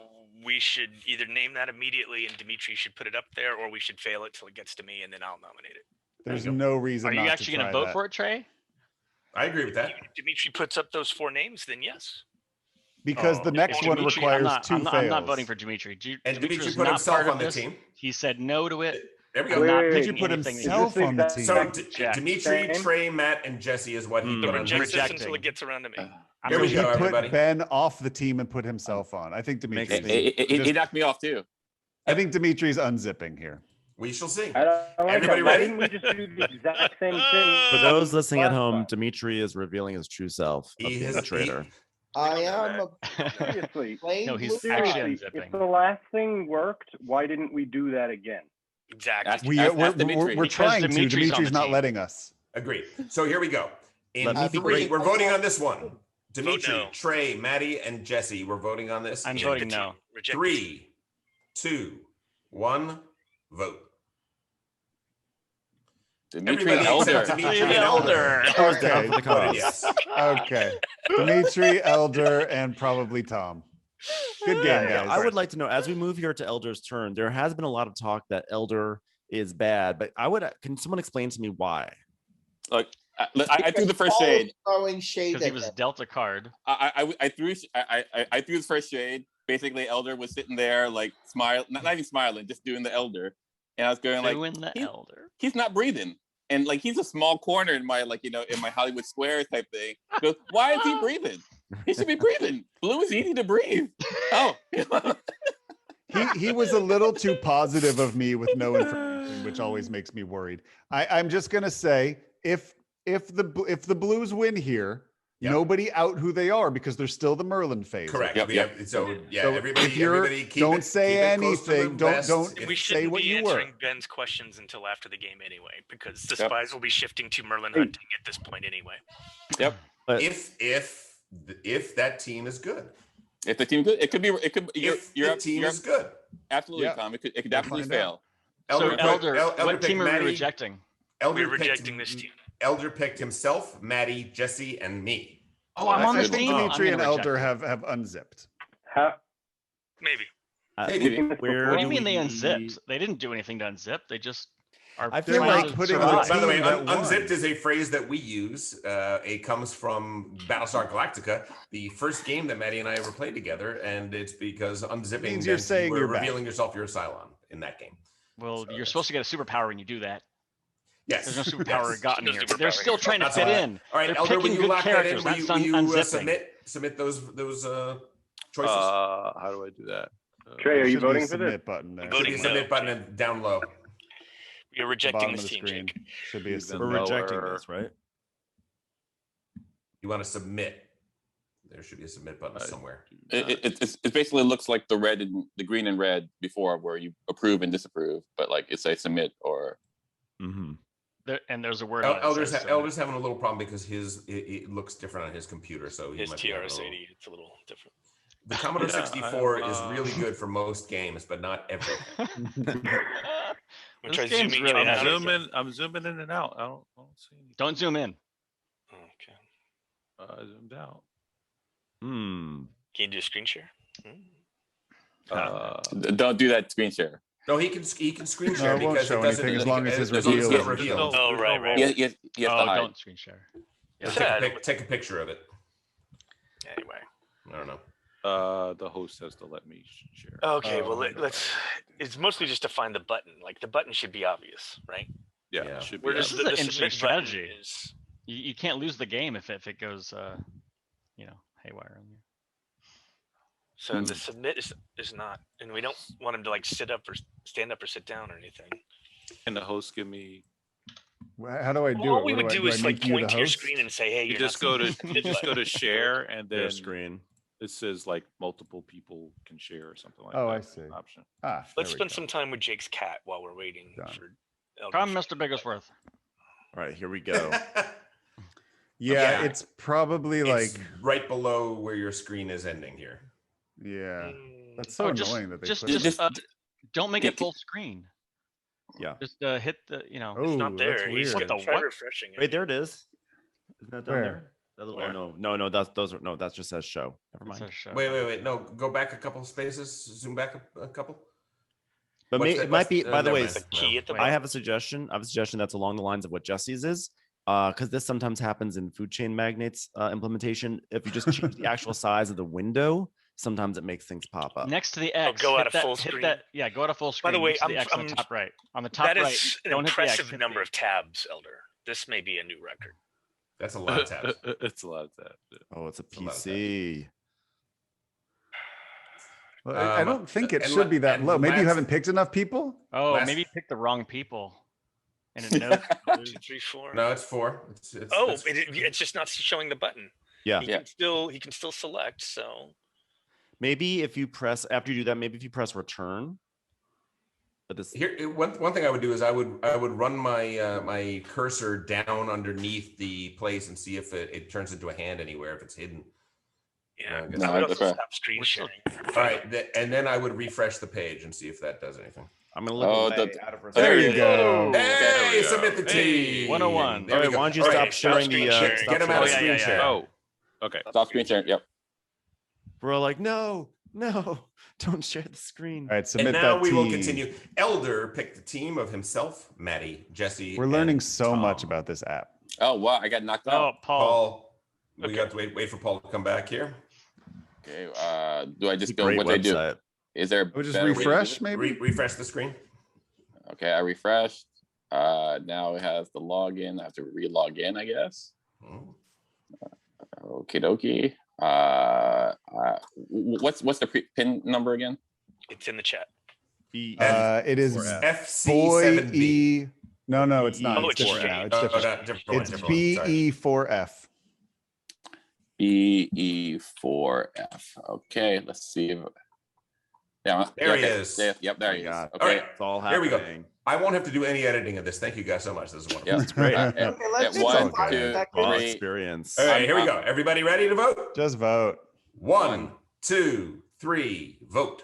we should either name that immediately and Dmitry should put it up there, or we should fail it till it gets to me and then I'll nominate it. There's no reason. Are you actually going to vote for it, Trey? I agree with that. If Dmitry puts up those 4 names, then yes. Because the next one requires two fails. I'm not voting for Dmitry. And Dmitry put himself on the team. He said no to it. There we go. Dmitry put himself on the team. So Dmitry, Trey, Matt, and Jesse is what he put on. Reject this until it gets around to me. Here we go, everybody. Put Ben off the team and put himself on. I think Dmitry. He knocked me off too. I think Dimitri's unzipping here. We shall see. Everybody ready? Why didn't we just do the exact same thing? For those listening at home, Dmitry is revealing his true self of being a traitor. I am Seriously. No, he's Seriously, actually if unzipping. the last thing worked, why didn't we do that again? Exactly. We're trying to. Dimitri's not letting us. Agreed. So here we go. In Let me be 3, great. we're voting on this one. Dmitry, no. Trey, Maddie, and Jesse. We're voting on this. I'm in voting no. 3, 2, 1, vote. Dmitry Everybody Elder. except Dmitry and Elder. Okay. the cause. Yes. Okay. Dimitri, Elder, and probably Tom. Good game, guys. I would like to know, as we move here to Elder's turn, there has been a lot of talk that Elder is bad, but can someone explain to me why? Like I threw the first shade. Throwing shade Because he was dealt a card. I threw the first shade. Basically, Elder was sitting there like not even smiling, just doing the Elder, and I was going like, Doing the Elder. He's not breathing, and like he's a small corner in my in my Hollywood Square type thing. Goes, why is he breathing? He should be breathing. Blue is easy to breathe. Oh. He was a little too positive of me with no information, which always makes me worried. I'm just gonna say if the Blues win here, nobody out who they are because they're still the Merlin phase. Correct. Yep. So everybody don't say anything. Don't We say shouldn't what be you were. answering Ben's questions until after the game anyway, because the spies will be shifting to Merlin hunting at this point anyway. Yep. If that team is good. If the team good, it could be. It could. If the team is good. Absolutely, Tom. It could definitely fail. So Elder, Elder what team are Maddie, we rejecting? Elder We're picked- rejecting this team. Elder picked himself, Maddie, Jesse, and me. Oh, I'm on I this think team. Dimitri I'm and gonna Elder reject have unzipped. Maybe. Where What do you do mean they we- unzipped? They didn't do anything to unzip. They just are. I feel trying like to putting survive. By the way, team that won. unzipped is a phrase that we use. It comes from Battlestar Galactica, the first game that Maddie and I ever played together, and it's because unzipping Means you're meant saying you were you're back. revealing yourself your Cylon in that game. Well, you're supposed to get a superpower when you do that. Yes. There's no superpower Yes. gotten No here. superpower They're still here. trying to That's fit all right. in. All right, They're Elder, when picking you good lock that in, characters. will you, That's unzipping. submit those choices? How do I do that? Trey, are you Should be a voting for this? submit button there. I'm Should be voting a submit no. button and down low. You're The rejecting bottom this of the team, screen Jake. should be a Even submit. We're rejecting lower. this, right? You want to submit. There should be a submit button somewhere. It basically looks like the green and red before, where you approve and disapprove, but like it's a submit or. Mm-hmm. And there's a word. on it that Elder's says Elder's having a little problem because it looks different on his computer, so he His might be having a TRS-80, little- it's a little different. The Commodore Yeah, 64 is really good for most games, but not every. I'm This trying game's zooming really in and out. heavy. I'm zooming in and out. I don't see anything. Don't zoom in. Okay. I zoomed out. Hmm. Can you do a screen share? Don't do that screen share. No, he can screen No, share it won't because show it doesn't anything as long as his as long as reveal it's is revealed. Oh, right. He has to Oh, hide. don't screen share. Take a picture of it. Anyway. I don't know. The host has to let me share. Okay, well, let's. It's mostly just to find the button. Like the button should be obvious, right? Yeah, Yeah. it should be. Where This does is the an interesting submit button strategy. is? You can't lose the game if it goes, haywire on you. So the submit is not, and we don't want him to like sit up or stand up or sit down or anything. Can the host give me? How do I do Well, all it? we What would do I is like make you point the to your host? screen and say, "Hey, You you're just not go to seeing the you just go to button." share and Their then screen. it says like multiple people can share or something like Oh, that. I see. Option. Ah, Let's there we spend go. some time with Jake's cat while we're waiting Done. for. Elder Come, to- Mr. Bigglesworth. All right, here we go. Yeah, Yeah. it's probably like It's right below where your screen is ending here. yeah. Mm, That's so just annoying that they just put just it. don't make it full screen. Yeah. Just hit the Oh, it's not there. that's He's weird. What the try what? refreshing it. Wait, there it is. Isn't that down Where? there? Oh no. That just says show. Never mind. Wait. No, go back a couple of spaces. Zoom back a couple. But it might be. By the way, I have a suggestion. That's along the lines of what Jesse's is. Because this sometimes happens in food chain magnates implementation. If you just change the actual size of the window, sometimes it makes things pop up. Next to the X, go out of full screen. Yeah, go out of full screen. By the way, on the top right. On the top that right. is an impressive number of tabs, Elder. This may be a new record. That's a lot of tabs. It's a lot of tabs. Oh, it's a PC. Well, I don't think it should be that low. Maybe you haven't picked enough people. Oh, maybe you picked the wrong people. And it knows 1, 2, 3, 4. No, it's 4. It's just not showing the button. Yeah. He can still select. So maybe if you press after you do that, maybe if you press return. But this here, one thing I would do is I would run my my cursor down underneath the place and see if it turns into a hand anywhere if it's hidden. Yeah, stop screen sharing. All right, and then I would refresh the page and see if that does anything. I'm gonna look away out of there you go. Hey, submit the team. 101. All right, why don't you stop sharing the get him out of screen share. Oh, okay. Stop screen sharing. Yep. We're all like, no, don't share the screen. All right, submit and now that we team. will continue. Elder picked the team of himself, Maddie, Jesse. We're learning and so Tom. much about this app. Oh wow, I got knocked out. Oh, Paul. We got to wait for Paul to come back here. Okay. Do I just go what they do? Is there? We just refresh, maybe. Refresh the screen. Okay, I refreshed. Now it has the login. I have to re-log in, I guess. Okie dokie. What's the pin number again? It's in the chat. It is FC7B. No, it's not. Oh, it's different different. now. It's different. It's BE4F. BE4F. Okay, let's see. Yeah, there he is. Yep, there he is. Okay, all right, it's all happening. Here we go. I won't have to do any editing of this. Thank you guys so much. This is wonderful. Yeah, that's great. Okay, let's do 1, some 2, All 3. experience. All right, here we go. Everybody ready to vote? Just vote. 1, 2, 3, vote.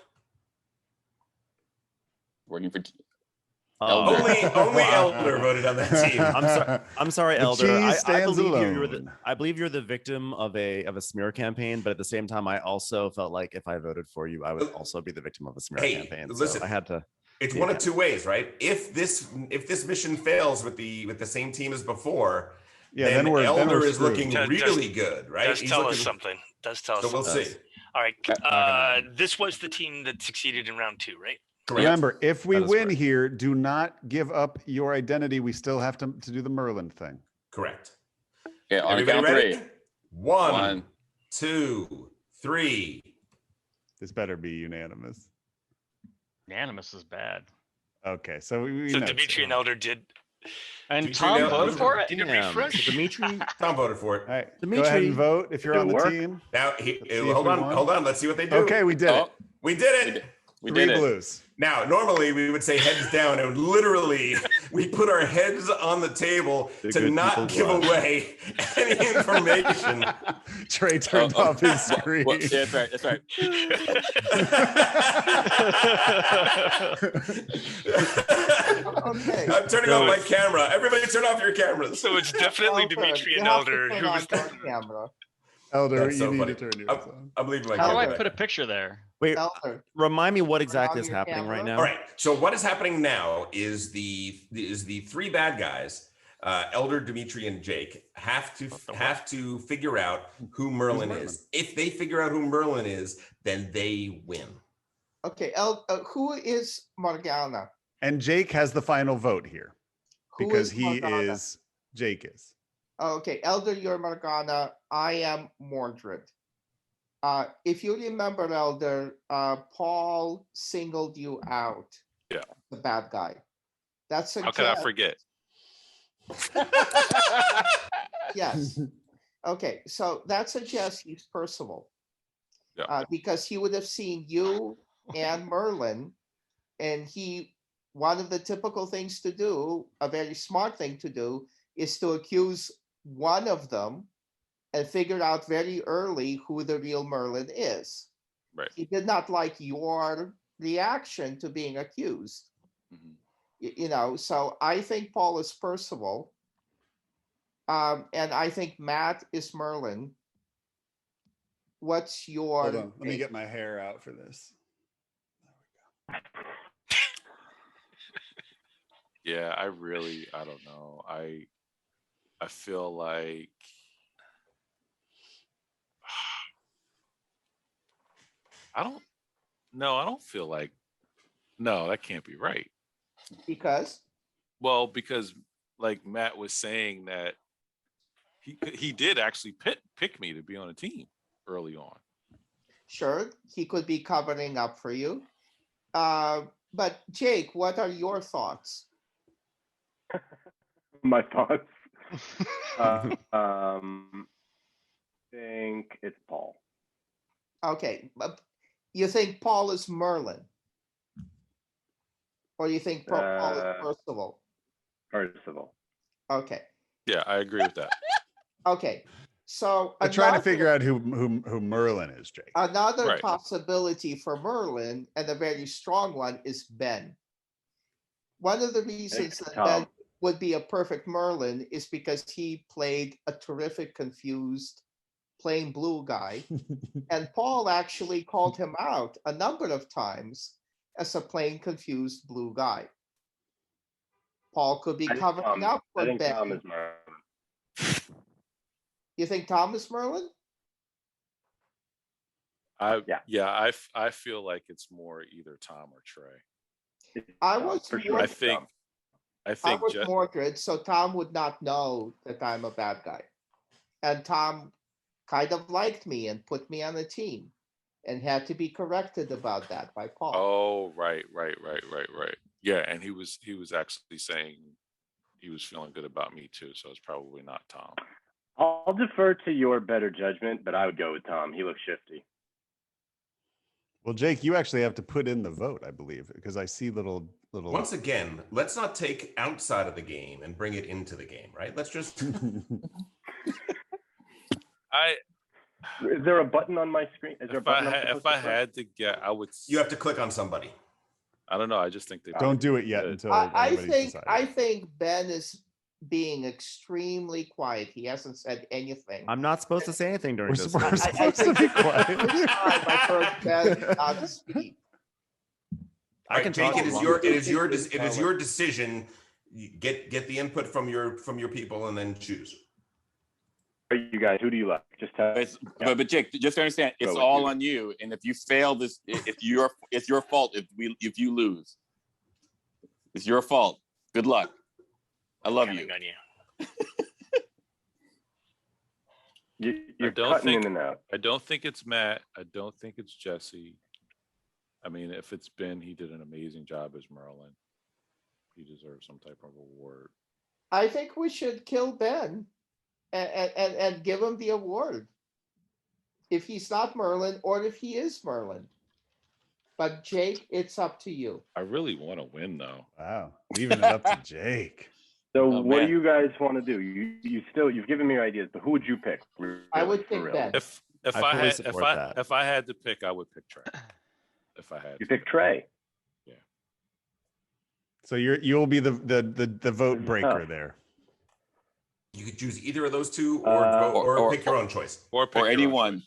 Working for Only Elder voted on that team. I'm sorry, The Elder. cheese stands alone. I believe you're the victim of a smear campaign, but at the same time, I also felt like if I voted for you, I would also be the victim of a smear campaign. Listen, so I had to. It's one of two ways, right? If this mission fails with the same team as before, then Elder is looking really good, right? Does tell us something. So we'll see. All right. This was the team that succeeded in round 2, right? Correct. Remember, if we win here, do not give up your identity. We still have to do the Merlin thing. Correct. Okay, on Everybody count ready? 3. 1, 2, 3. This better be unanimous. Unanimous is bad. Okay, so we So know. Dmitry and Elder did. And Dmitry Tom and voted Elder for it? Did it Damn. refresh? So Dmitry, Tom voted for it. All right, Dmitry, go ahead and vote if you're on the work? team. Now, see hold if we won. on. Let's see what they do. Okay, we did it. We did it. We 3 did it. blues. Now, normally we would say heads down, and literally we put our heads on the table The to good not people give watch. away any information. Trey turned off his screen. Yeah, that's right. That's right. Okay. I'm turning off my camera. Everybody turn off your cameras. So it's definitely Dmitry and Elder who was the camera. Elder, That's you so need funny. to turn yours on. I'm leaving my How do camera I back. put a picture there? wait, Elder. remind me what exactly on is your happening right camera. now. All right. So what is happening now is the 3 bad guys, Elder, Dmitry, and Jake, have to figure out who Merlin is. If they figure out who Merlin is, then they win. Okay, who is Morgana? And Jake has the final vote here Who because is he Morgana? is Jake is. Okay, Elder, you're Morgana. I am Mordred. If you remember, Elder, Paul singled you out. Yeah. The bad guy. That's a How can I guess. forget? Yes. Okay, so that suggests he's Percival. Yeah. Because he would have seen you and Merlin, and one of the typical things to do, a very smart thing to do, is to accuse one of them and figure out very early who the real Merlin is. Right. He did not like your reaction to being accused. Mhm. So I think Paul is Percival. And I think Matt is Merlin. What's your? Hold on, let me get my hair out for this. Yeah, I don't know. I feel like I don't feel like, no, that can't be right. Because? Well, because like Matt was saying that he did actually pick me to be on a team early on. Sure, he could be covering up for you. But Jake, what are your thoughts? My thoughts. Think it's Paul. Okay, but you think Paul is Merlin? Or you think Paul is Percival? Percival. Okay. Yeah, I agree with that. Okay. So I'm trying to figure out who Merlin is, Jake. Another possibility for Merlin, and a very strong one, is Ben. One of the reasons that Ben would be a perfect Merlin is because he played a terrific confused plain blue guy. And Paul actually called him out a number of times as a plain confused blue guy. Paul could be covering up for Ben. I think Tom is Merlin. You think Tom is Merlin? I feel like it's more either Tom or Trey. I was for sure. I think I was Mordred, so Tom would not know that I'm a bad guy. And Tom kind of liked me and put me on a team and had to be corrected about that by Paul. Oh, right. Yeah, and he was actually saying he was feeling good about me too, so it's probably not Tom. I'll defer to your better judgment, but I would go with Tom. He looks shifty. Well, Jake, you actually have to put in the vote, I believe, because I see little. Once again, let's not take outside of the game and bring it into the game, right? Let's just. Is there a button on my screen? Is there a button? If I had to get, I would. You have to click on somebody. I don't know. I just think they don't do it yet until I think Ben is being extremely quiet. He hasn't said anything. I'm not supposed to say anything during this. We're supposed to be quiet. I heard Ben not speak. I can take it. It is your decision. You get the input from your people and then choose. You guys, who do you like? Just tell. But Jake, just understand, it's all on you. And if you fail this, it's your fault. If you lose, it's your fault. Good luck. I love you. You're cutting in and out. I don't think it's Matt. I don't think it's Jesse. I mean, if it's Ben, he did an amazing job as Merlin. He deserves some type of award. I think we should kill Ben and give him the award. If he's not Merlin or if he is Merlin. But Jake, it's up to you. I really want to win though. Wow. Leaving it up to Jake. So what do you guys want to do? You've given me your ideas, but who would you pick? I would pick Ben. If I had to pick, I would pick Trey. If I had you pick Trey. Yeah. So you'll be the vote breaker there. You could choose either of those two, or pick your own choice, or anyone.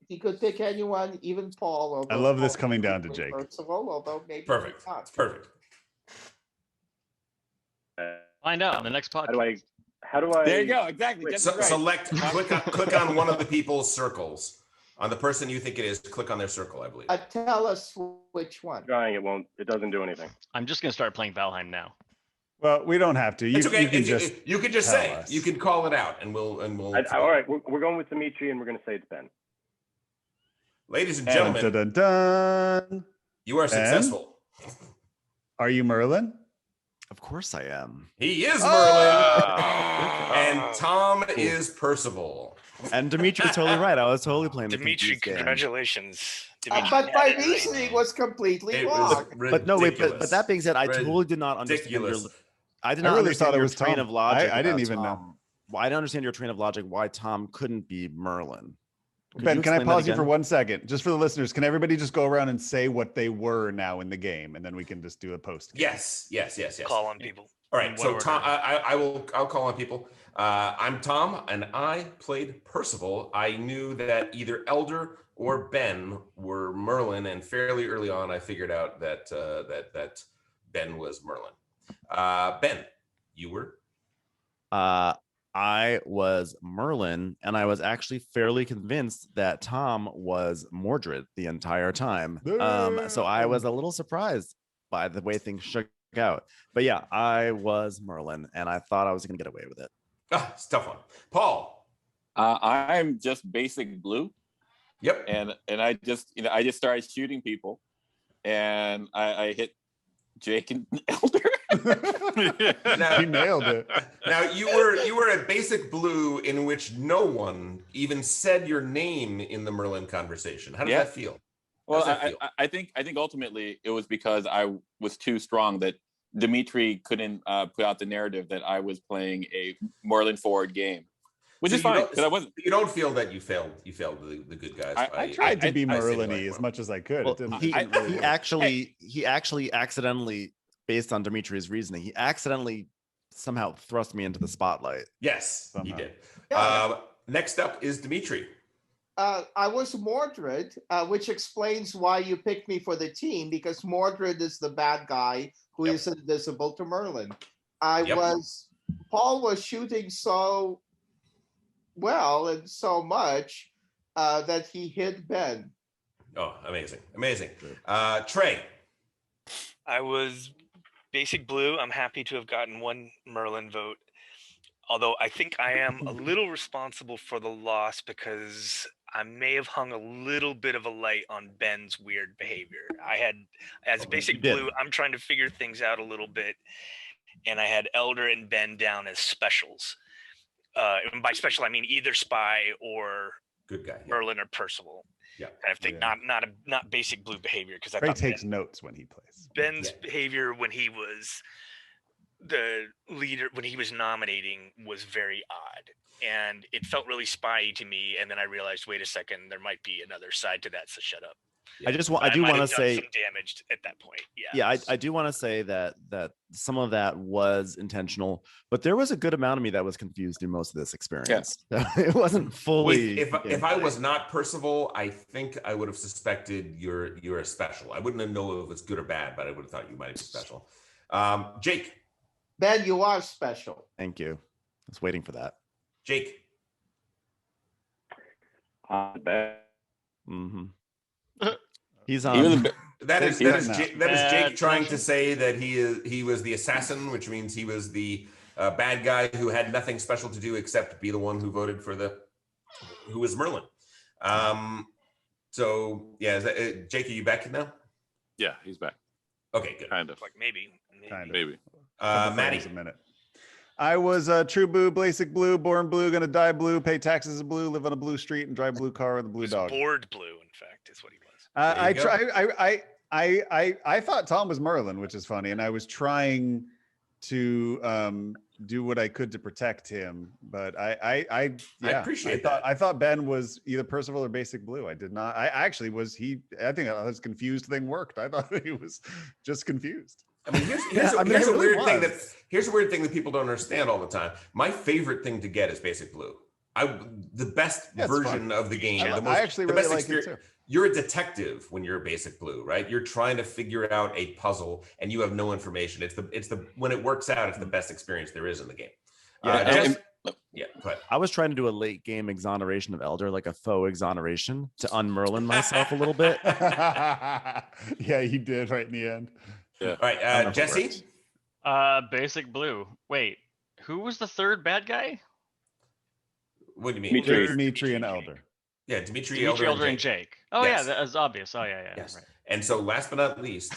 He could pick anyone, even Paul. I love this coming down to Jake. Although maybe perfect. It's perfect. Find out on the next podcast. How do I? There you go. Exactly. Select. click on one of the people's circles. On the person you think it is, click on their circle, I believe. Tell us which one. Trying it doesn't do anything. I'm just gonna start playing Valheim now. Well, we don't have to. It's okay. You can just say us. You can call it out, and we'll. All right, we're going with Dmitry, and we're going to say it's Ben. Ladies and gentlemen, dun, dun, dun. You are successful. Are you Merlin? Of course I am. He is Merlin, and Tom is Percival. And Dmitry's totally right. I was totally playing the Dmitry, congratulations. But my reasoning was completely wrong. But no, wait. But that being said, I totally did not understand your. I did not understand your train of logic. I didn't even know. Well, I didn't understand your train of logic. Why Tom couldn't be Merlin? Ben, can I pause you for 1 second? Just for the listeners, can everybody just go around and say what they were now in the game, and then we can just do a post game? Yes. Call on people. All right, so Tom, I'll call on people. I'm Tom, and I played Percival. I knew that either Elder or Ben were Merlin, and fairly early on, I figured out that that Ben was Merlin. Ben, you were? I was Merlin, and I was actually fairly convinced that Tom was Mordred the entire time. So I was a little surprised by the way things shook out. But yeah, I was Merlin, and I thought I was going to get away with it. It's a tough one. Paul? I'm just basic blue. Yep. And I just started shooting people, and I hit Jake and Elder. He nailed it. Now you were a basic blue in which no one even said your name in the Merlin conversation. How does that feel? Well, I think ultimately it was because I was too strong that Dmitry couldn't put out the narrative that I was playing a Merlin forward game, which is fine because I wasn't. You don't feel that you failed. You failed the good guys. I tried to be Merlin-y as much as I could. Well, he actually accidentally, based on Dimitri's reasoning, he accidentally somehow thrust me into the spotlight. Yes, somehow. he did. Yeah. Next up is Dmitry. I was Mordred, which explains why you picked me for the team, because Mordred is the bad guy who is invisible to Merlin. Paul was shooting so well and so much that he hit Ben. Oh, amazing. Trey? I was basic blue. I'm happy to have gotten one Merlin vote. Although I think I am a little responsible for the loss because I may have hung a little bit of a light on Ben's weird behavior. As basic blue, I'm trying to figure things out a little bit, and I had Elder and Ben down as specials. And by special, I mean either spy or good guy, Merlin or Percival. Yeah, kind of thing. Not basic blue behavior, because I Trey thought takes notes when he plays. Ben's behavior when he was the leader, when he was nominating, was very odd, and it felt really spy-y to me. And then I realized, wait a second, there might be another side to that, so shut up. I do want to say some damage at that point. I do want to say that some of that was intentional, but there was a good amount of me that was confused in most of this experience. It wasn't fully. If I was not Percival, I think I would have suspected you're a special. I wouldn't have known if it's good or bad, but I would have thought you might be special. Jake? Ben, you are special. Thank you. I was waiting for that. Jake? Mm-hmm. He's on. That is Jake trying to say that he was the assassin, which means he was the bad guy who had nothing special to do except be the one who voted for who was Merlin. So yeah, Jake, are you back now? Yeah, he's back. Okay, good. Kind of. Like maybe. Maddie. A minute. I was true blue, basic blue, born blue, gonna die blue, pay taxes as blue, live on a blue street, and drive a blue car with a blue dog. Bored blue, in fact, is what he was. I thought Tom was Merlin, which is funny, and I was trying to do what I could to protect him, but I appreciate that. I thought Ben was either Percival or basic blue. I did not. I actually was I think this confused thing worked. I thought he was just confused. I mean, here's a weird thing that people don't understand all the time. My favorite thing to get is basic blue. The best version of the game. I actually really like it too. You're a detective when you're a basic blue, right? You're trying to figure out a puzzle and you have no information. It's the when it works out, it's the best experience there is in the game. Go ahead. I was trying to do a late game exoneration of Elder, like a faux exoneration, to unmerlin myself a little bit. Yeah, you did right in the end. Yeah. All right, Jesse. Basic blue. Wait, who was the third bad guy? What do you mean? Dmitry and Elder. Yeah, Dmitry, Elder, and Jake. Oh yes. Yeah, that was obvious. Oh yeah. Yes. Right. And so last but not least,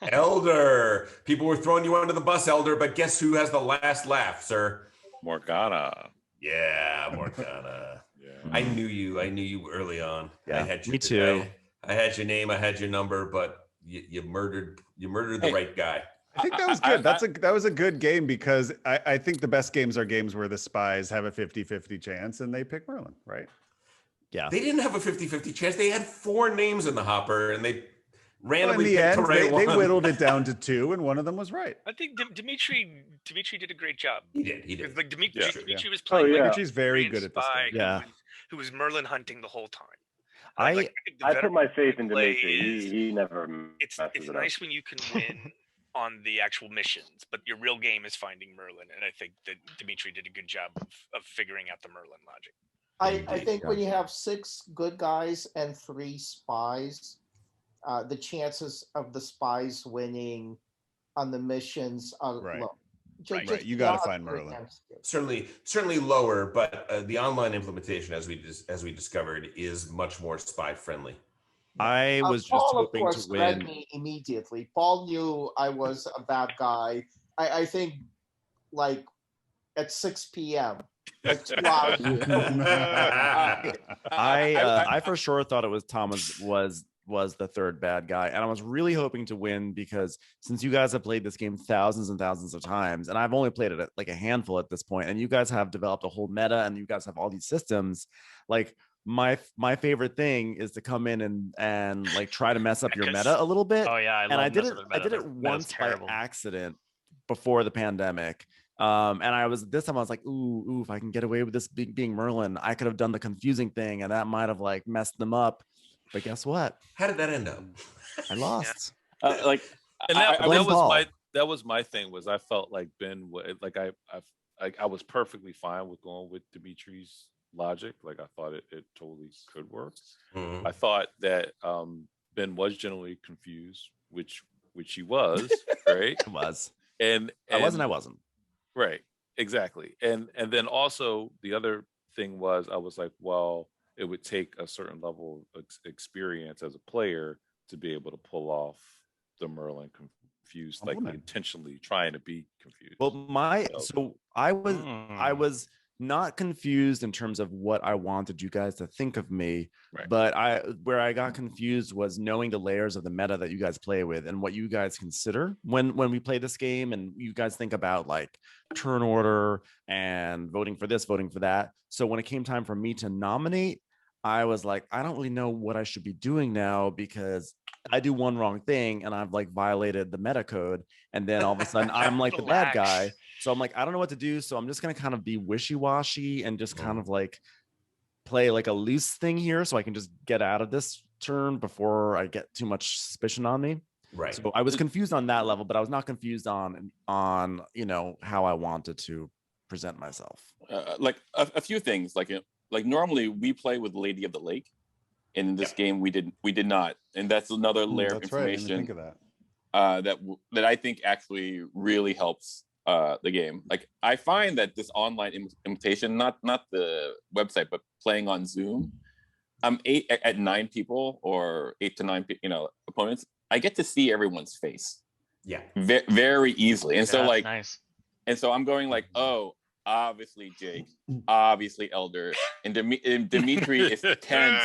Elder. People were throwing you under the bus, Elder, but guess who has the last laugh, sir? Morgana. Yeah, Morgana. Yeah. I knew you early on. Yeah, me too. I had your name, I had your number, but you murdered the right guy. I think that was good. That was a good game, because I think the best games are games where the spies have a 50-50 chance and they pick Merlin, right? Yeah. They didn't have a 50-50 chance. They had 4 names in the hopper, and they randomly in the picked end, the right they one. whittled it down to 2, and one of them was right. I think Dmitry did a great job. He did. Like Dmitry was Oh, playing. yeah. Dimitri's very good at this spy game. Yeah. who was Merlin hunting the whole time. I think the I put my veteran faith in play Dmitry. He never It's messes it up. nice when you can win on the actual missions, but your real game is finding Merlin, and I think that Dmitry did a good job of figuring out the Merlin logic. I think when you have 6 good guys and 3 spies, the chances of the spies winning on the missions are low. Right. You got to find Merlin. Certainly lower, but the online implementation, as we discovered, is much more spy friendly. I was just Paul, hoping of course, to win. read me immediately. Paul knew I was a bad guy. I think like at 6 p.m. Like 2 hours. I for sure thought it was Thomas was the third bad guy, and I was really hoping to win because since you guys have played this game thousands and thousands of times, and I've only played it like a handful at this point, and you guys have developed a whole meta, and you guys have all these systems, like my favorite thing is to come in and like try to mess up your meta a little bit. Oh yeah, I did it once by accident before the pandemic. And this time I was like, ooh, if I can get away with this being Merlin, I could have done the confusing thing, and that might have like messed them up. But guess what? How did that end up? I lost. And that was my thing. Was I felt like Ben, like I was perfectly fine with going with Dimitri's logic. Like I thought it totally could work. Mm-hmm. I thought that Ben was generally confused, which he was, right? It was. And I wasn't. Right, exactly. And then also the other thing was I was like, well, it would take a certain level of experience as a player to be able to pull off the Merlin confused, like intentionally trying to be confused. Well, I was not confused in terms of what I wanted you guys to think of me, right. But where I got confused was knowing the layers of the meta that you guys play with and what you guys consider when we play this game, and you guys think about like turn order and voting for this, voting for that. So when it came time for me to nominate, I was like, I don't really know what I should be doing now because I do one wrong thing and I've like violated the meta code, and then all of a sudden I'm like the bad guy. So I'm like, I don't know what to do. So I'm just going to kind of be wishy-washy and just kind of like play like a loose thing here so I can just get out of this turn before I get too much suspicion on me. Right. So I was confused on that level, but I was not confused on how I wanted to present myself. Like a few things, like normally we play with Lady of the Lake. In this game, we did not, and that's another layer of information that I think actually really helps the game. Like I find that this online imitation, not the website, but playing on Zoom, I'm 8 at 9 people or 8 to 9 opponents. I get to see everyone's face, very easily, and so like nice. And so I'm going like, oh, obviously Jake, obviously Elder, and Dmitry is tense.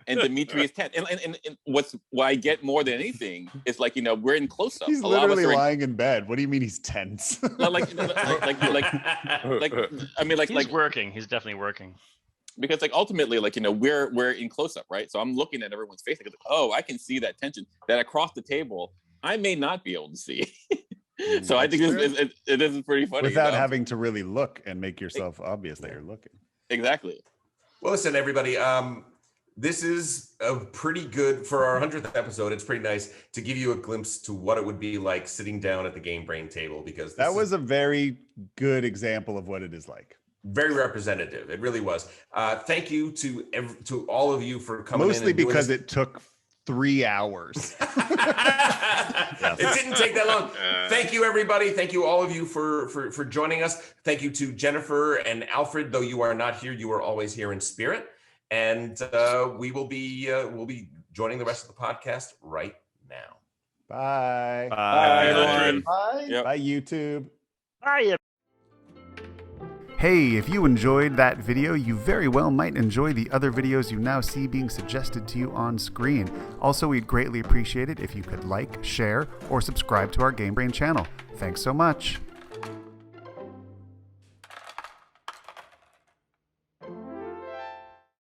And Dmitry is 10. And what I get more than anything is like, we're in close up. He's literally lying in bed. What do you mean he's tense? He's working. He's definitely working. Because like ultimately, like, we're in close up, right? So I'm looking at everyone's face. Like, oh, I can see that tension that across the table I may not be able to see. So I think it is pretty funny. Without having to really look and make yourself obvious that you're looking. Exactly. Well, listen, everybody. This is a pretty good, for our 100th episode, it's pretty nice to give you a glimpse to what it would be like sitting down at the Game Brain table, because that was a very good example of what it is like. Very representative. It really was. Thank you to all of you for coming Mostly in. Because it took 3 hours. It didn't take that long. Thank you, everybody. Thank you, all of you, for joining us. Thank you to Jennifer and Alfred. Though you are not here, you are always here in spirit. And we'll be joining the rest of the podcast right now. Bye. Bye, everyone. Bye. Yep. Bye, YouTube. Bye. Hey, if you enjoyed that video, you very well might enjoy the other videos you now see being suggested to you on screen. Also, we'd greatly appreciate it if you could like, share, or subscribe to our Game Brain channel. Thanks so much.